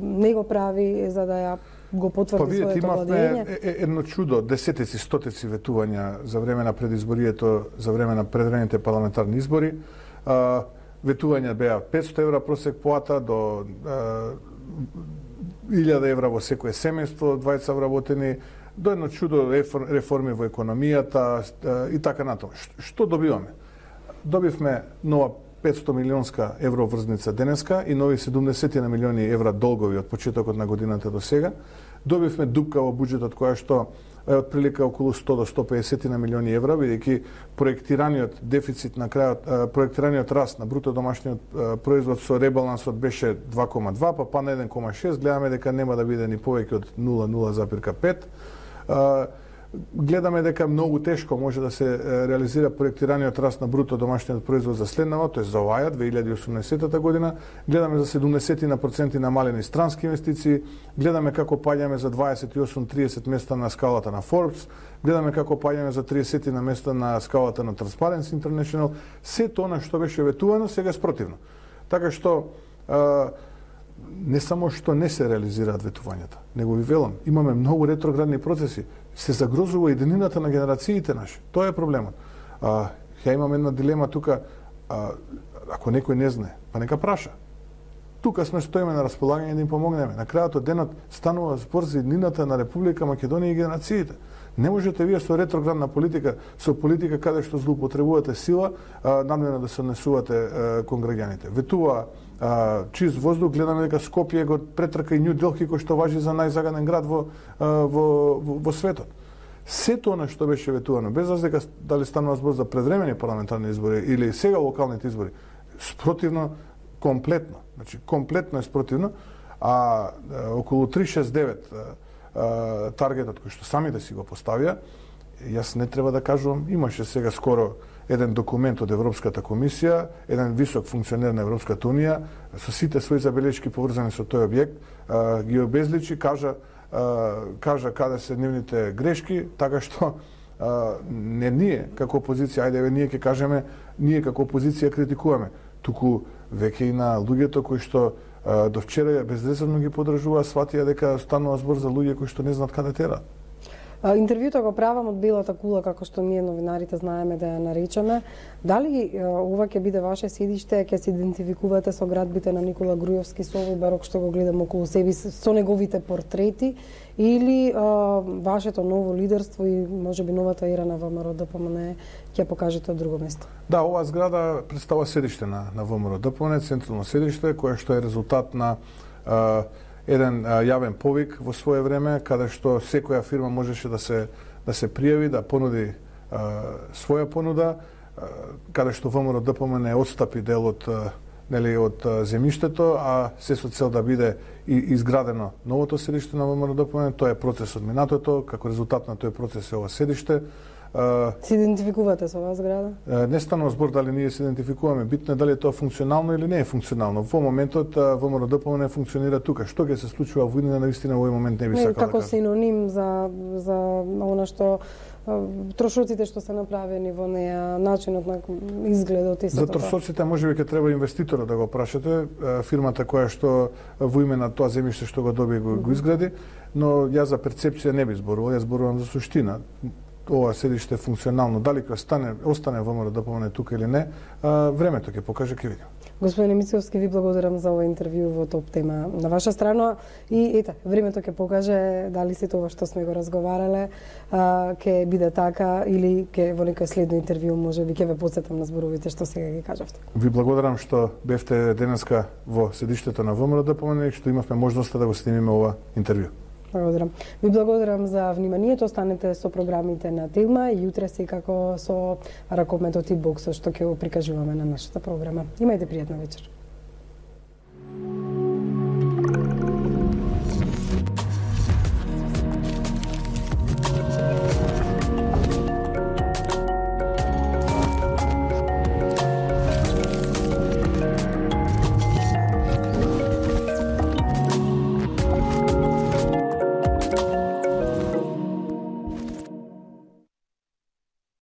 не го прави за да ја го потврди своето владење? Едно чудо, десетици, стотици ветувања за време на предизборието, за време на предвремените парламентарни избори. Ветувања беа 500 евра просек плата до 1000 евра во секое семејство, двајца вработени, до едно чудо реформи во економијата и така натаму. Што добиваме? Добивме нова 500 милионска евро врзница денеска и нови 70 на милиони евра долгови од почетокот на годината до сега. Добивме дупка во буџетот која што е од прилика околу 100 до 150 на милиони евра, бидејќи проектираниот дефицит на крајот, проектираниот раст на бруто домашниот производ со ребалансот беше 2,2, па на 1,6, гледаме дека нема да биде ни повеќе од 0,5. Гледаме дека многу тешко може да се реализира проектираниот раст на бруто домашниот производ за следнава, тоа е за оваја 2018 година. Гледаме за 70% намалени странски инвестиции, гледаме како паѓаме за 28-30 места на скалата на Forbes, гледаме како паѓаме за 30 на места на скалата на Transparency International. Се тоа што беше ветувано сега е спротивно. Така што не само што не се реализираат ветувањата, него ви велам, имаме многу ретроградни процеси, се загрозува единината на генерациите наши. Тоа е проблемот. Ја имам една дилема тука, ако некој не знае, па нека праша. Тука сме стоиме на располагање да им помогнеме. На крајот од денот станува збор за единината на Република Македонија и генерациите. Не можете вие со ретроградна политика, со политика каде што злоупотребувате сила, надмерно да се однесувате кон граѓаните. Ветува чист воздух, гледаме дека Скопје го претрка и Нью Делхи, кој што важи за најзаганен град во светот. Се тоа што беше ветувано, без разлика дали станува збор за предвремени парламентарни избори или сега локалните избори, спротивно комплетно. Значи, комплетно е спротивно, а околу 369 таргетот кој што сами да си го поставија, јас не треба да кажувам, имаше сега скоро еден документ од Европската комисија, еден висок функционер на Европската унија, со сите своји забелешки поврзани со тој објект, ги обезличи, кажа каде се нивните грешки, така што не ние како опозиција, ајде ние ќе кажеме, ние како опозиција критикуваме, туку веќе и на луѓето кои што до вчера безрезервно ги подржуваа, сватија дека станува збор за луѓе кои што не знаат каде терат. Интервјуто го правам од белата кула, како што ние новинарите знаеме да ја наричаме. Дали ова ќе биде ваше седиште, ќе се идентификувате со градбите на Никола Груевски, со овој барок што го гледам околу себе, со неговите портрети, или вашето ново лидерство и можеби новата ера на ВМРО ДПМН ќе покажете од друго место? Да, оваа зграда представува седиште на ВМРО ДПМН, централно седиште, кое што е резултат на еден јавен повик во свое време, каде што секоја фирма можеше да се пријави, да понуди своја понуда, каде што ВМРО ДПМН отстапи дел од нели од земјиштето, а се со цел да биде и изградено новото седиште на ВМРО-ДПМНЕ. Тоа е процес од минатото, како резултат на тој процес е ова седиште. Се идентификувате со оваа зграда? Не станува збор дали ние се идентификуваме, битно е дали е тоа функционално или не е функционално. Во моментот ВМРО-ДПМНЕ функционира тука. Што ќе се случува во иднина, навистина во овој момент не би сакал да кажам. Како синоним за она што трошоците што се направени во неја, начинот на изгледот и за трошоците можеби ќе треба инвеститорот да го прашате, фирмата која што во име на тоа земјиште што го доби го изгради, но ја за перцепција не би зборувал, ја зборувам за суштина. Ова седиште функционално, дали ќе остане ВМРО-ДПМНЕ тука или не, времето ќе покаже, ќе видиме. Господине Мицковски, ви благодарам за ова интервју во топ тема на ваша страна и ете, времето ќе покаже дали сето ова што сме го разговарале ќе биде така или ќе во некој следно интервју можеби ќе ве потсетам на зборовите што сега ги кажавте. Ви благодарам што бевте денеска во седиштето на ВМРО-ДПМНЕ и што имавме можноста да го снимиме ова интервју. Благодарам. Ви благодарам за вниманието. Останете со програмите на Тилма и јутре секако со ракометот и боксот што ќе го прикажуваме на нашата програма. Имајте пријатна вечер.